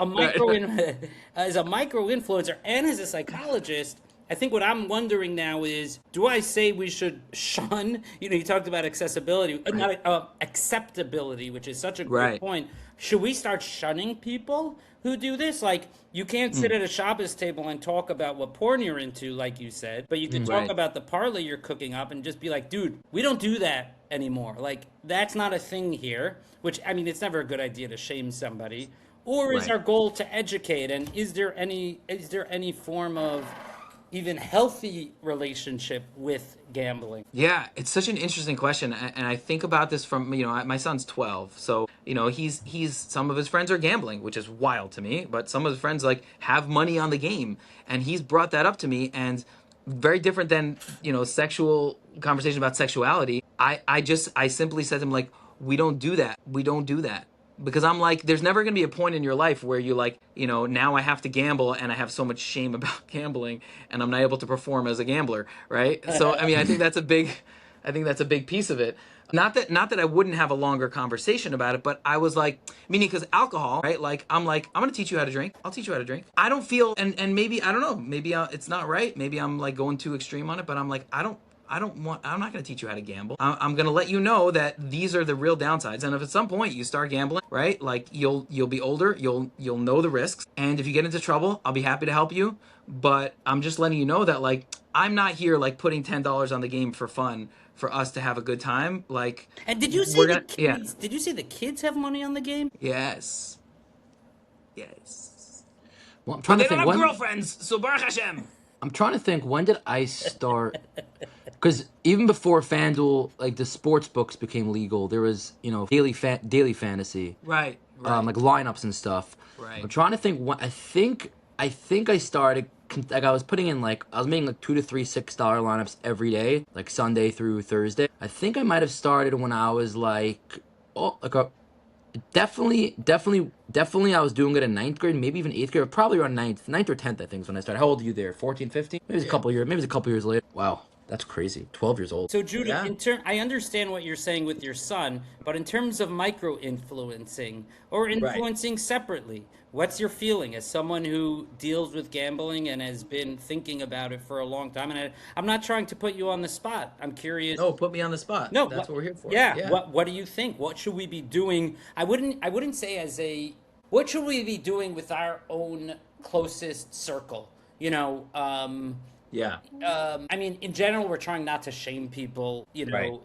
as a micro influencer and as a psychologist, I think what I'm wondering now is, do I say we should shun? You talked about accessibility, not acceptability, which is such a great point. Should we start shunning people who do this? Like, you can't sit at a Shabbos table and talk about what porn you're into, like you said, but you can talk about the parlay you're cooking up and just be like, dude, we don't do that anymore. Like, that's not a thing here, which, I mean, it's never a good idea to shame somebody. Or is our goal to educate? And is there any form of even healthy relationship with gambling? Yeah, it's such an interesting question, and I think about this from my son's 12, so he's some of his friends are gambling, which is wild to me, but some of his friends like have money on the game, and he's brought that up to me, and very different than sexual conversation about sexuality. I simply said to him, like, we don't do that. Because I'm like, there's never going to be a point in your life where you like, now I have to gamble and I have so much shame about gambling and I'm not able to perform as a gambler, right? So, I mean, I think that's a big piece of it. Not that I wouldn't have a longer conversation about it, but I was like, meaning because alcohol, right? Like, I'm going to teach you how to drink. I'll teach you how to drink. I don't feel, and maybe, I don't know, maybe it's not right. Maybe I'm like going too extreme on it, but I'm like, I'm not going to teach you how to gamble. I'm going to let you know that these are the real downsides. And if at some point you start gambling, right, like you'll be older, you'll know the risks. And if you get into trouble, I'll be happy to help you. But I'm just letting you know that, like, I'm not here like putting $10 on the game for fun for us to have a good time. Like, and did you see the kids? Yeah. Did you see the kids have money on the game? Yes. Well, I'm trying to think. They don't have girlfriends, so Baruch Hashem. I'm trying to think, when did I start? Because even before FanDuel, like the sports books became legal, there was daily fantasy. Right. Right. like lineups and stuff. Right. I'm trying to think. I think I started like I was putting in like I was making like $2 to $3 $6 lineups every day, like Sunday through Thursday. I think I might have started when I was like definitely I was doing it in ninth grade, maybe even eighth grade, probably around ninth or 10th I think is when I started. How old are you there? 14, 15? Maybe it's a couple years later. Wow, that's crazy. 12 years old. So Judah, Yeah. I understand what you're saying with your son, but in terms of micro influencing or influencing separately, what's your feeling as someone who deals with gambling and has been thinking about it for a long time? And I'm not trying to put you on the spot. I'm curious. No, put me on the spot. No, That's what we're here for. Yeah. Yeah. What do you think? What should we be doing? I wouldn't say what should we be doing with our own closest circle? You know, Yeah. I mean, in general, we're trying not to shame people. You know, Right.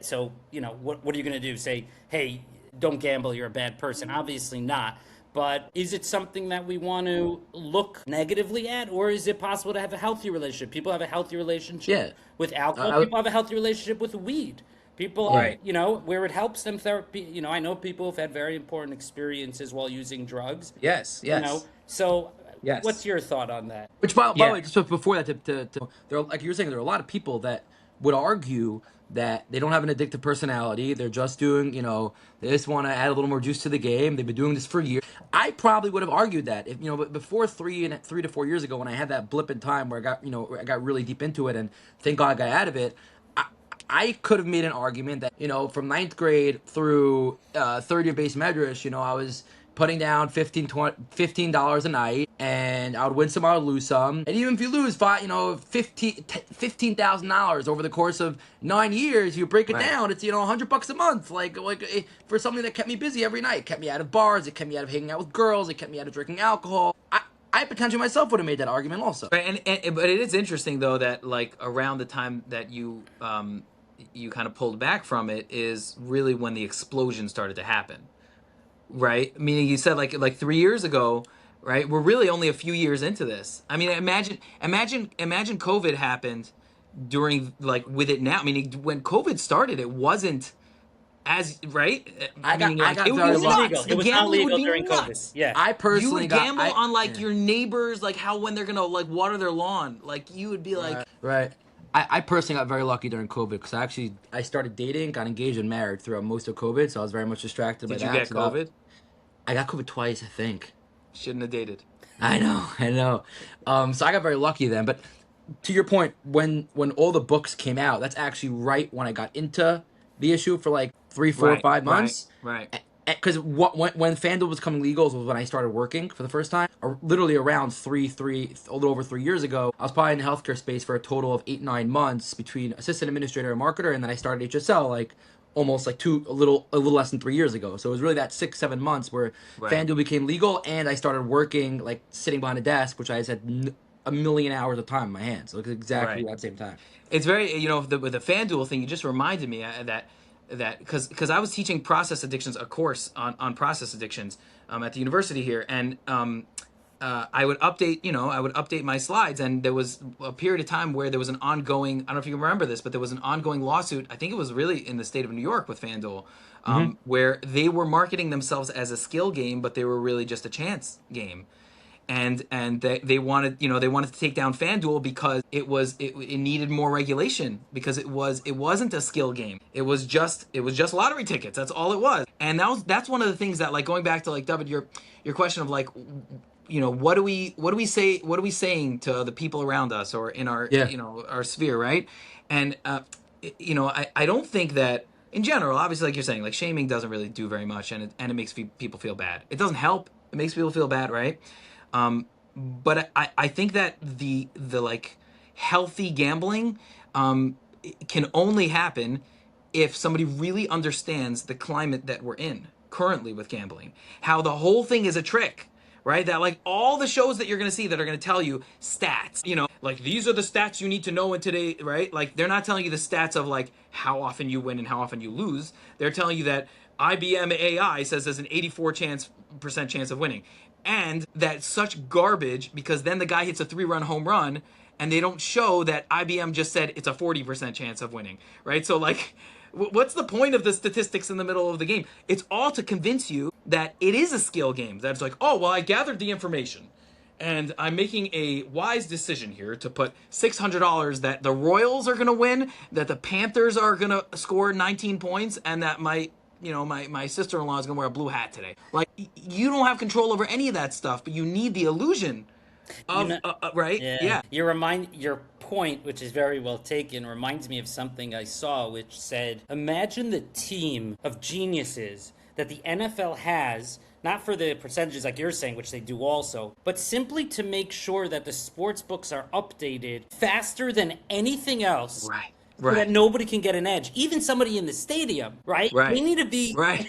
so you know, what are you going to do? Say, hey, don't gamble. You're a bad person. Obviously not. But is it something that we want to look negatively at, or is it possible to have a healthy relationship? People have a healthy relationship Yeah. with alcohol. I, People have a healthy relationship with weed. People, Right. you know, where it helps them therapy. You know, I know people have had very important experiences while using drugs. Yes. You know, so Yes. what's your thought on that? Which, by the Yeah. way, just before that, there are, like you were saying, there are a lot of people that would argue that they don't have an addictive personality. They're just doing, they just want to add a little more juice to the game. They've been doing this for years. I probably would have argued that if, but before 3 to 4 years ago, when I had that blip in time where I got really deep into it, and thank God I got out of it. I could have made an argument that, from ninth grade through third year base medrash, I was putting down $15 a night, and I would win some, I would lose some. And even if you lose $15,000 over the course of 9 years, you break it down, it's, $100 a month. Like for something that kept me busy every night. It kept me out of bars, it kept me out of hanging out with girls, it kept me out of drinking alcohol. I potentially myself would have made that argument also. Right. And but it is interesting though that like around the time that you kind of pulled back from it is really when the explosion started to happen. Right? Meaning you said like 3 years ago, right? We're really only a few years into this. I mean, imagine COVID happened during like with it now. Meaning when COVID started, it wasn't as right. I got it very was lucky. nuts. It The was not gambling would legal be during nuts. COVID. Yeah. I You personally would got gamble on like your neighbors, like how when they're gonna like water their lawn. Like you would be like, Right. I personally got very lucky during COVID because I started dating, got engaged, and married throughout most of COVID, so I was very much distracted by did you that. get So that- COVID? I got COVID twice, I think. Shouldn't have dated. I know. So I got very lucky then. But to your point, when all the books came out, that's actually right when I got into the issue for like 3, 4, Right, 5 months. Right. Because when FanDuel was coming legal was when I started working for the first time. Literally around a little over 3 years ago, I was probably in the healthcare space for a total of 8, 9 months between assistant administrator and marketer, and then I started HSL like almost like a little less than 3 years ago. So it was really that 6, 7 months where FanDuel became legal, and I started working like sitting behind a desk, which I had a million hours of time in my hands. So it's exactly Right. at the same time. It's very with the FanDuel thing. You just reminded me that because I was teaching process addictions, a course on process addictions at the university here, and I would update my slides, and there was a period of time where there was an ongoing, I don't know if you remember this, but there was an ongoing lawsuit. I think it was really in the state of New York with FanDuel, where they were marketing themselves as a skill game, but they were really just a chance game. And they wanted to take down FanDuel because it needed more regulation, because it wasn't a skill game. It was just lottery tickets. That's all it was. And that's one of the things that, like, going back to like David, your question of like, what do we saying to the people around us or in our our sphere, right? And I don't think that in general, obviously, like you're saying, like shaming doesn't really do very much, and it makes people feel bad. It doesn't help. It makes people feel bad, right? But I think that the like healthy gambling can only happen if somebody really understands the climate that we're in currently with gambling, how the whole thing is a trick, right? That like all the shows that you're going to see that are going to tell you stats, like these are the stats you need to know in today, right? Like they're not telling you the stats of like how often you win and how often you lose. They're telling you that IBM AI says there's an 84% chance of winning. And that's such garbage, because then the guy hits a 3-run home run and they don't show that IBM just said it's a 40% chance of winning, right? So like What's the point of the statistics in the middle of the game? It's all to convince you that it is a skill game. That's like, oh, well, I gathered the information, and I'm making a wise decision here to put $600 that the Royals are going to win, that the Panthers are going to score 19 points, and that my sister-in-law is going to wear a blue hat today. Like, you don't have control over any of that stuff, but you need the illusion of, right? Yeah. Your point, which is very well taken, reminds me of something I saw, which said, imagine the team of geniuses that the NFL has, not for the percentages like you're saying, which they do also, but simply to make sure that the sports books are updated faster than anything else. Right. So that nobody can get an edge, even somebody in the stadium, right? They need to be right.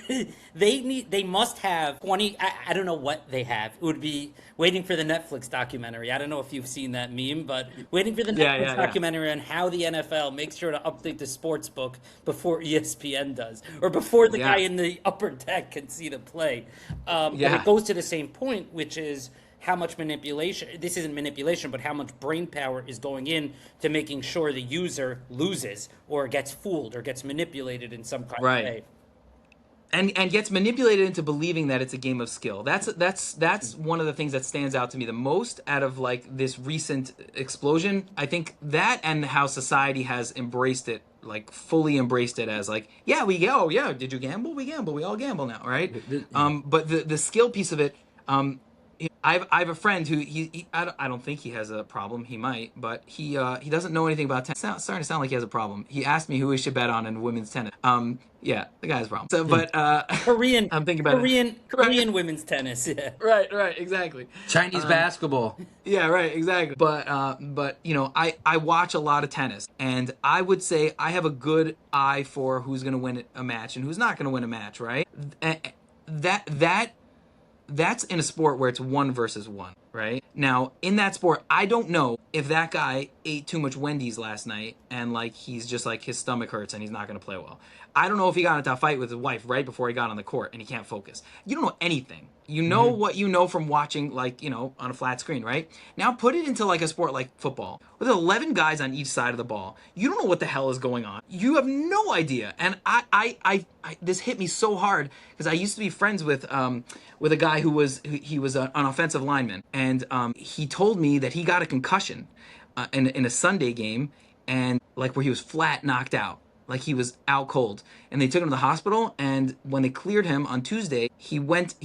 They must have 20. I don't know what they have. It would be waiting for the Netflix documentary. I don't know if you've seen that meme, but waiting for the Netflix documentary on how the NFL makes sure to update the sports book before ESPN does, or before the guy in the upper deck can see the play. But it goes to the same point, which is how much manipulation, this isn't manipulation, but how much brain power is going in to making sure the user loses or gets fooled or gets manipulated in some kind of way. And gets manipulated into believing that it's a game of skill. That's one of the things that stands out to me the most out of like this recent explosion. I think that, and how society has embraced it, like fully embraced it as like, yeah, we go, yeah, did you gamble? We gamble. We all gamble now, right? But the skill piece of it, I have a friend who I don't think he has a problem. He might, but he doesn't know anything about tennis. It's starting to sound like he has a problem. He asked me who we should bet on in women's tennis. Yeah, the guy has a problem. So, but Korean, I'm thinking about Korean women's tennis. Yeah, right, exactly. Chinese basketball. Yeah, right, exactly. But you know, I watch a lot of tennis, and I would say I have a good eye for who's going to win a match and who's not going to win a match. Right? That's in a sport where it's 1 versus 1, right? Now, in that sport, I don't know if that guy ate too much Wendy's last night and like he's just like his stomach hurts and he's not going to play well. I don't know if he got into a fight with his wife right before he got on the court and he can't focus. You don't know anything. You know what you know from watching, like, you know, on a flat screen, right? Now put it into like a sport like football with 11 guys on each side of the ball. You don't know what the hell is going on. You have no idea. And I this hit me so hard because I used to be friends with a guy who was an offensive lineman, and he told me that he got a concussion in a Sunday game, and like where he was flat knocked out. Like he was out cold, and they took him to the hospital, and when they cleared him on Tuesday, he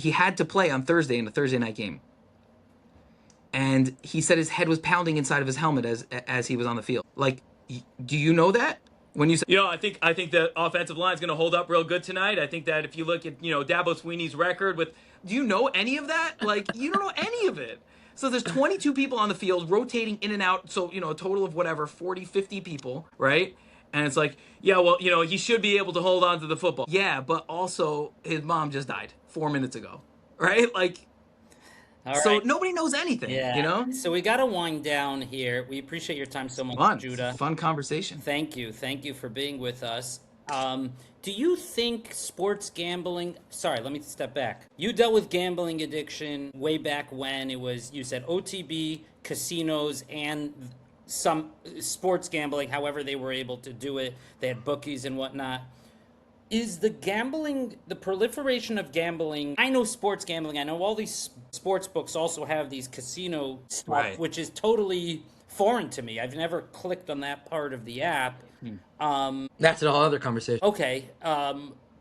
had to play on Thursday in the Thursday night game. And he said his head was pounding inside of his helmet as he was on the field. Like, do you know that? When you say, you know, I think the offensive line is going to hold up real good tonight. I think that if you look at, you know, Dabo Swinney's record with, do you know any of that? Like, you don't know any of it. So there's 22 people on the field rotating in and out. So, you know, a total of whatever, 40, 50 people, right? And it's like, yeah, well, you know, he should be able to hold on to the football. Yeah, but also his mom just died 4 minutes ago, right? Like, so nobody knows anything, you know? So we got to wind down here. We appreciate your time so much, Judah. Fun conversation. Thank you. Thank you for being with us. Do you think sports gambling... Sorry, let me step back. You dealt with gambling addiction way back when it was, you said OTB, casinos, and some sports gambling, however they were able to do it. They had bookies and whatnot. Is the proliferation of gambling, I know sports gambling, I know all these sports books also have these casino stuff, which is totally foreign to me. I've never clicked on that part of the app. That's a whole other conversation. Okay,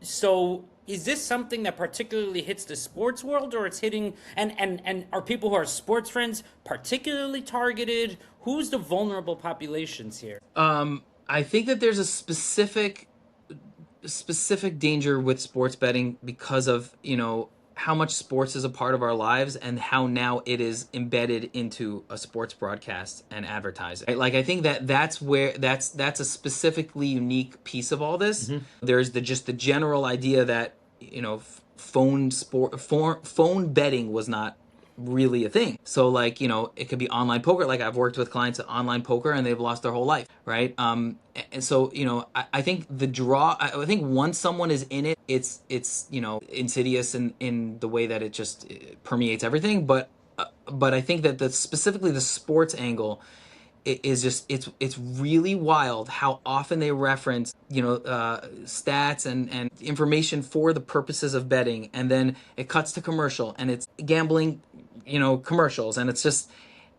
so is this something that particularly hits the sports world, or it's hitting, and are people who are sports friends particularly targeted? Who's the vulnerable populations here? I think that there's a specific danger with sports betting because of, you know, how much sports is a part of our lives and how now it is embedded into a sports broadcast and advertising. Right? Like, I think that's a specifically unique piece of all this. There's just the general idea that, you know, phone betting was not really a thing. So, like, you know, it could be online poker. Like, I've worked with clients at online poker and they've lost their whole life, right? And so, you know, I think I think once someone is in it, it's you know, insidious in the way that it permeates everything. But I think that specifically the sports angle is just it's really wild how often they reference stats and information for the purposes of betting, and then it cuts to commercial and it's gambling, commercials, and it's just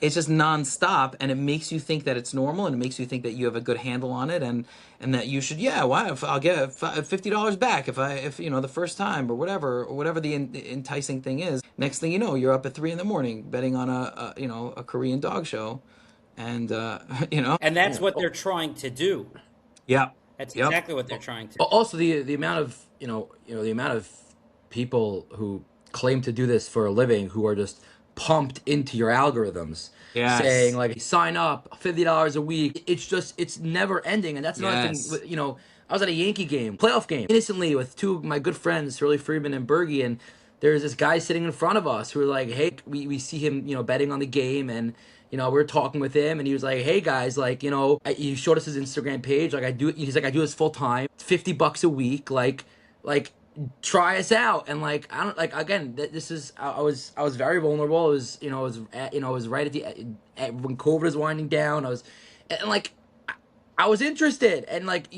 nonstop, and it makes you think that it's normal, and it makes you think that you have a good handle on it, and that you should, if I'll get $50 back if the first time, or whatever the enticing thing is. Next thing you know, you're up at 3 a.m. betting on a Korean dog show, and And that's what they're trying to do. Yeah. That's Yep. exactly what they're trying to do. Also, the amount of the amount of people who claim to do this for a living who are just pumped into your algorithms, Yes. saying like sign up $50 a week. It's never ending, and that's another Yes. thing. I was at a Yankee game, playoff game, innocently with two of my good friends, Shirley Freeman and Bergie, and there's this guy sitting in front of us who were like, hey, we see him betting on the game, and we were talking with him, and he was like, hey guys, like, he showed us his Instagram page. Like, he's like, I do this full time, $50 a week, like, try us out. And like, I don't, like, again, this is, I was very vulnerable. It was, it was right when COVID was winding down. I was interested, and like,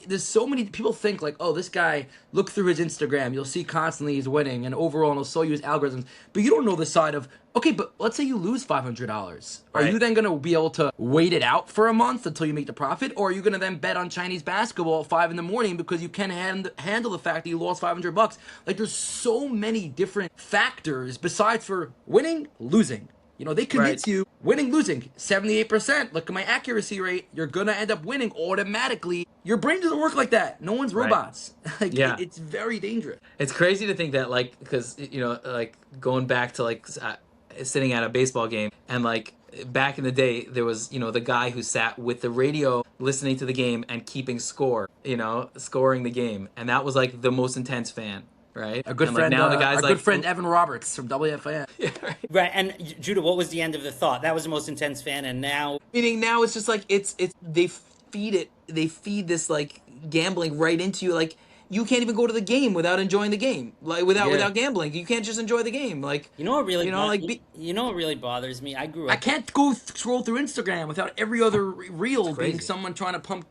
there's so many people think like, oh, this guy, look through his Instagram, you'll see constantly he's winning, and overall, and he'll show you his algorithms, but you don't know the side of, okay, but let's say you lose $500. Are Right. you then going to be able to wait it out for a month until you make the profit, or are you going to then bet on Chinese basketball at 5 a.m. because you can't handle the fact that you lost $500? Like, there's so many different factors besides for winning, losing. They convince Right. you, winning, losing, 78%. Look at my accuracy rate. You're going to end up winning automatically. Your brain doesn't work like that. No one's Right. robots. Yeah. It's very dangerous. It's crazy to think that, like, because like going back to like sitting at a baseball game, and like back in the day there was the guy who sat with the radio listening to the game and keeping score, scoring the game, and that was like the most intense fan, right? A good and, friend, like, now the guy's our like, good friend Evan Roberts from WFAN. Yeah, right. Right. And Judah, what was the end of the thought? That was the most intense fan, and now Meaning now it's just like it's they feed this like gambling right into you. Like, you can't even go to the game without enjoying the game, like without gambling. You can't just enjoy the game. Like, you know what really you what really bothers me? I grew up. I can't go scroll through Instagram without every other reel being crazy. someone trying to pump,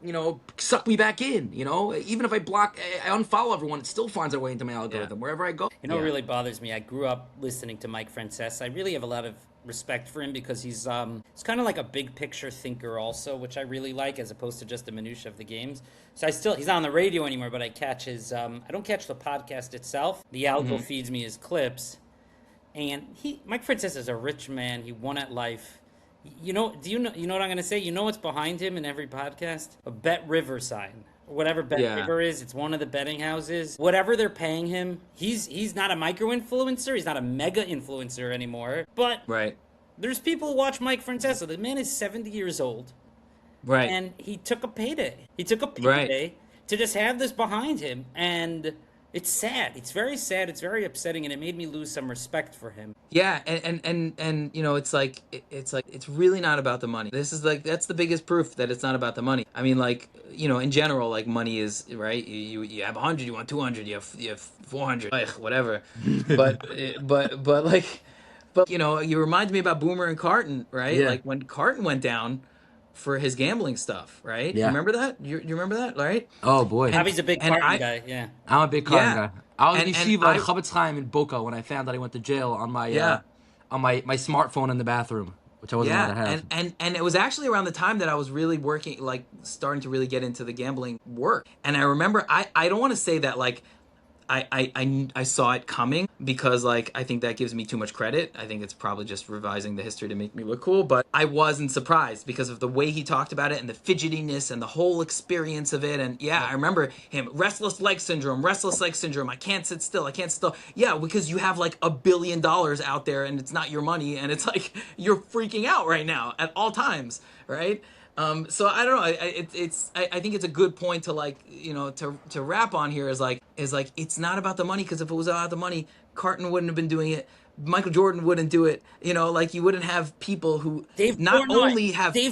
suck me back in. Even if I unfollow everyone, it still finds a way into my algorithm wherever I go. You know what really bothers me? I grew up listening to Mike Francesa. I really have a lot of respect for him because he's kind of like a big picture thinker also, which I really like, as opposed to just the minutia of the games. So he's not on the radio anymore, but I catch his I don't catch the podcast itself. The algo feeds me his clips. And Mike Francesa is a rich man. He won at life. You know what I'm going to say? You know what's behind him in every podcast? A Bet River sign. Whatever Bet River is, it's one of the betting houses. Whatever they're paying him, he's not a micro-influencer. He's not a mega-influencer anymore. But right. there's people who watch Mike Francesa. The man is 70 years old. Right. And he took a payday. He took a payday to just have this behind him. And it's sad. It's very sad. It's very upsetting. And it made me lose some respect for him. Yeah, and it's really not about the money. This is like, that's the biggest proof that it's not about the money. I mean, like, in general, like, money is, right, you have 100, you want 200, you have 400, whatever. But you remind me about Boomer and Carton, right? Yeah. Like, when Carton went down for his gambling stuff, right? Yeah. You remember that? You remember that, right? Oh boy. Javi's a big and Carton I- guy, yeah. I'm a big Carton guy. I was in And yeshiva I- at Chavetz Chaim in Boca when I found that I went to jail on my my smartphone in the bathroom, which I wasn't allowed to have. and it was actually around the time that I was really working, like, starting to really get into the gambling work. And I remember, I don't want to say that, like, I saw it coming, because, like, I think that gives me too much credit. I think it's probably just revising the history to make me look cool, but I wasn't surprised because of the way he talked about it and the fidgetiness and the whole experience of it. And I remember him, restless leg syndrome. I can't sit still. Yeah, because you have like $1 billion out there and it's not your money, and it's like you're freaking out right now at all times, right? So I don't know. I think it's a good point to, like, to wrap on here is like it's not about the money, because if it was about the money, Carton wouldn't have been doing it. Michael Jordan wouldn't do it. Like, you wouldn't have people who Dave Portnoy's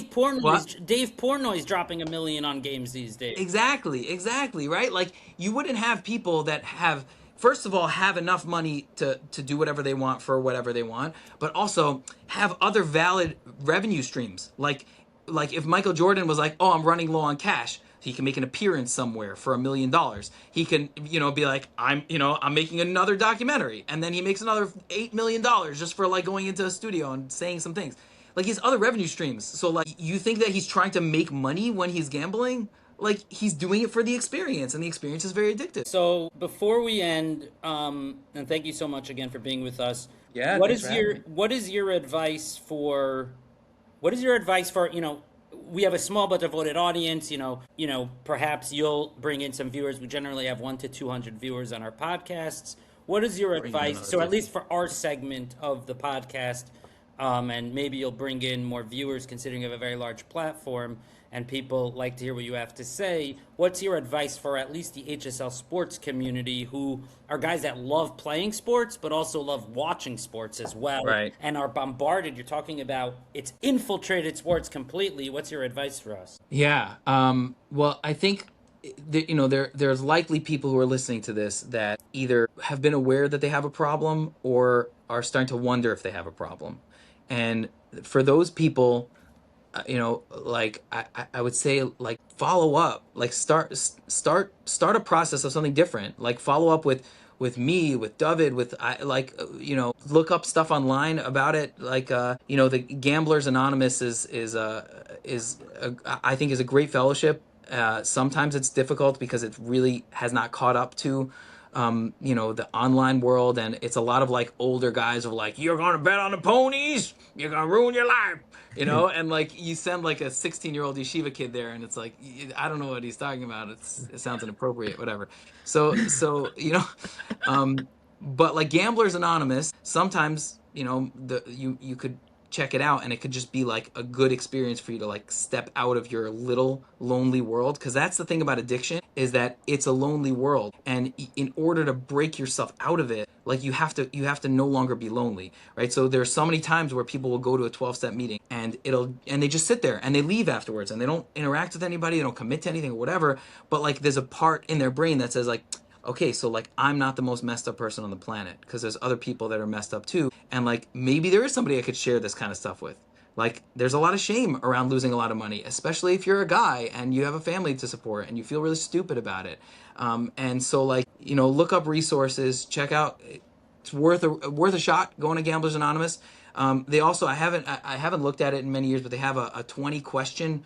dropping $1 million on games these days. Exactly, right? Like, you wouldn't have people that have first of all, have enough money to do whatever they want for whatever they want, but also have other valid revenue streams. Like if Michael Jordan was like, oh, I'm running low on cash, he can make an appearance somewhere for $1 million. He can, be like, I'm making another documentary, and then he makes another $8 million just for like going into a studio and saying some things. Like, he has other revenue streams. So like, you think that he's trying to make money when he's gambling? Like, he's doing it for the experience, and the experience is very addictive. So before we end, and thank you so much again for being with us. Yeah, What thanks is for your having me. what is your advice for we have a small but devoted audience, perhaps you'll bring in some viewers. We generally have 1 to 200 viewers on our podcasts. What is your Bring in advice? another So at 50. least for our segment of the podcast, and maybe you'll bring in more viewers considering you have a very large platform and people like to hear what you have to say. What's your advice for at least the HSL sports community, who are guys that love playing sports but also love watching sports as well, Right. and are bombarded? You're talking about it's infiltrated sports completely. What's your advice for us? Yeah. Well, I think there's likely people who are listening to this that either have been aware that they have a problem or are starting to wonder if they have a problem. And for those people, like I would say, like, follow up, like start a process of something different. Like, follow up with me, with David, with look up stuff online about it. Like, the Gamblers Anonymous I think is a great fellowship. Sometimes it's difficult because it really has not caught up to the online world, and it's a lot of like older guys who are like, you're gonna bet on the ponies, you're gonna ruin your life, and like, you send like a 16-year-old yeshiva kid there, and it's like, I don't know what he's talking about. It sounds inappropriate, whatever. So but like Gamblers Anonymous, sometimes you could check it out, and it could just be like a good experience for you to like step out of your little lonely world, because that's the thing about addiction, is that it's a lonely world, and in order to break yourself out of it, like, you have to no longer be lonely, right? So there's so many times where people will go to a 12-step meeting, and they just sit there and they leave afterwards, and they don't interact with anybody, they don't commit to anything or whatever, but like, there's a part in their brain that says like, okay, so like, I'm not the most messed up person on the planet, because there's other people that are messed up too. And like, maybe there is somebody I could share this kind of stuff with. Like, there's a lot of shame around losing a lot of money, especially if you're a guy and you have a family to support and you feel really stupid about it. And so like, look up resources, check out, it's worth a shot going to Gamblers Anonymous. They also, I haven't looked at it in many years, but they have a 20 question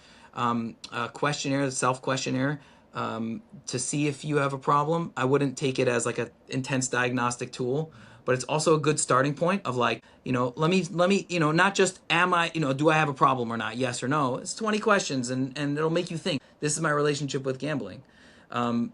questionnaire, self-questionnaire, to see if you have a problem. I wouldn't take it as like a intense diagnostic tool, but it's also a good starting point of like, let me, not just, do I have a problem or not? Yes or no. It's 20 questions, and it'll make you think, this is my relationship with gambling.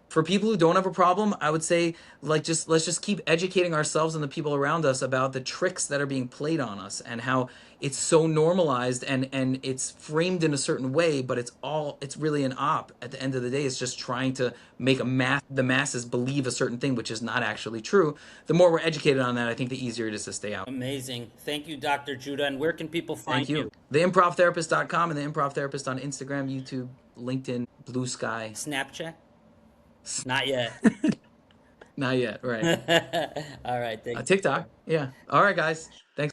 For people who don't have a problem, I would say, like, let's just keep educating ourselves and the people around us about the tricks that are being played on us, and how it's so normalized, and it's framed in a certain way, but it's really an op. At the end of the day, it's just trying to make the masses believe a certain thing, which is not actually true. The more we're educated on that, I think the easier it is to stay out. Amazing. Thank you, Dr. Judah. And where can people find Thank you. TheImprovTherapist.com and The Improv Therapist on Instagram, YouTube, LinkedIn, Blue Sky. Snapchat? Not yet. Not yet, right. All right. Thank you. TikTok. Yeah. All right, guys. Thanks.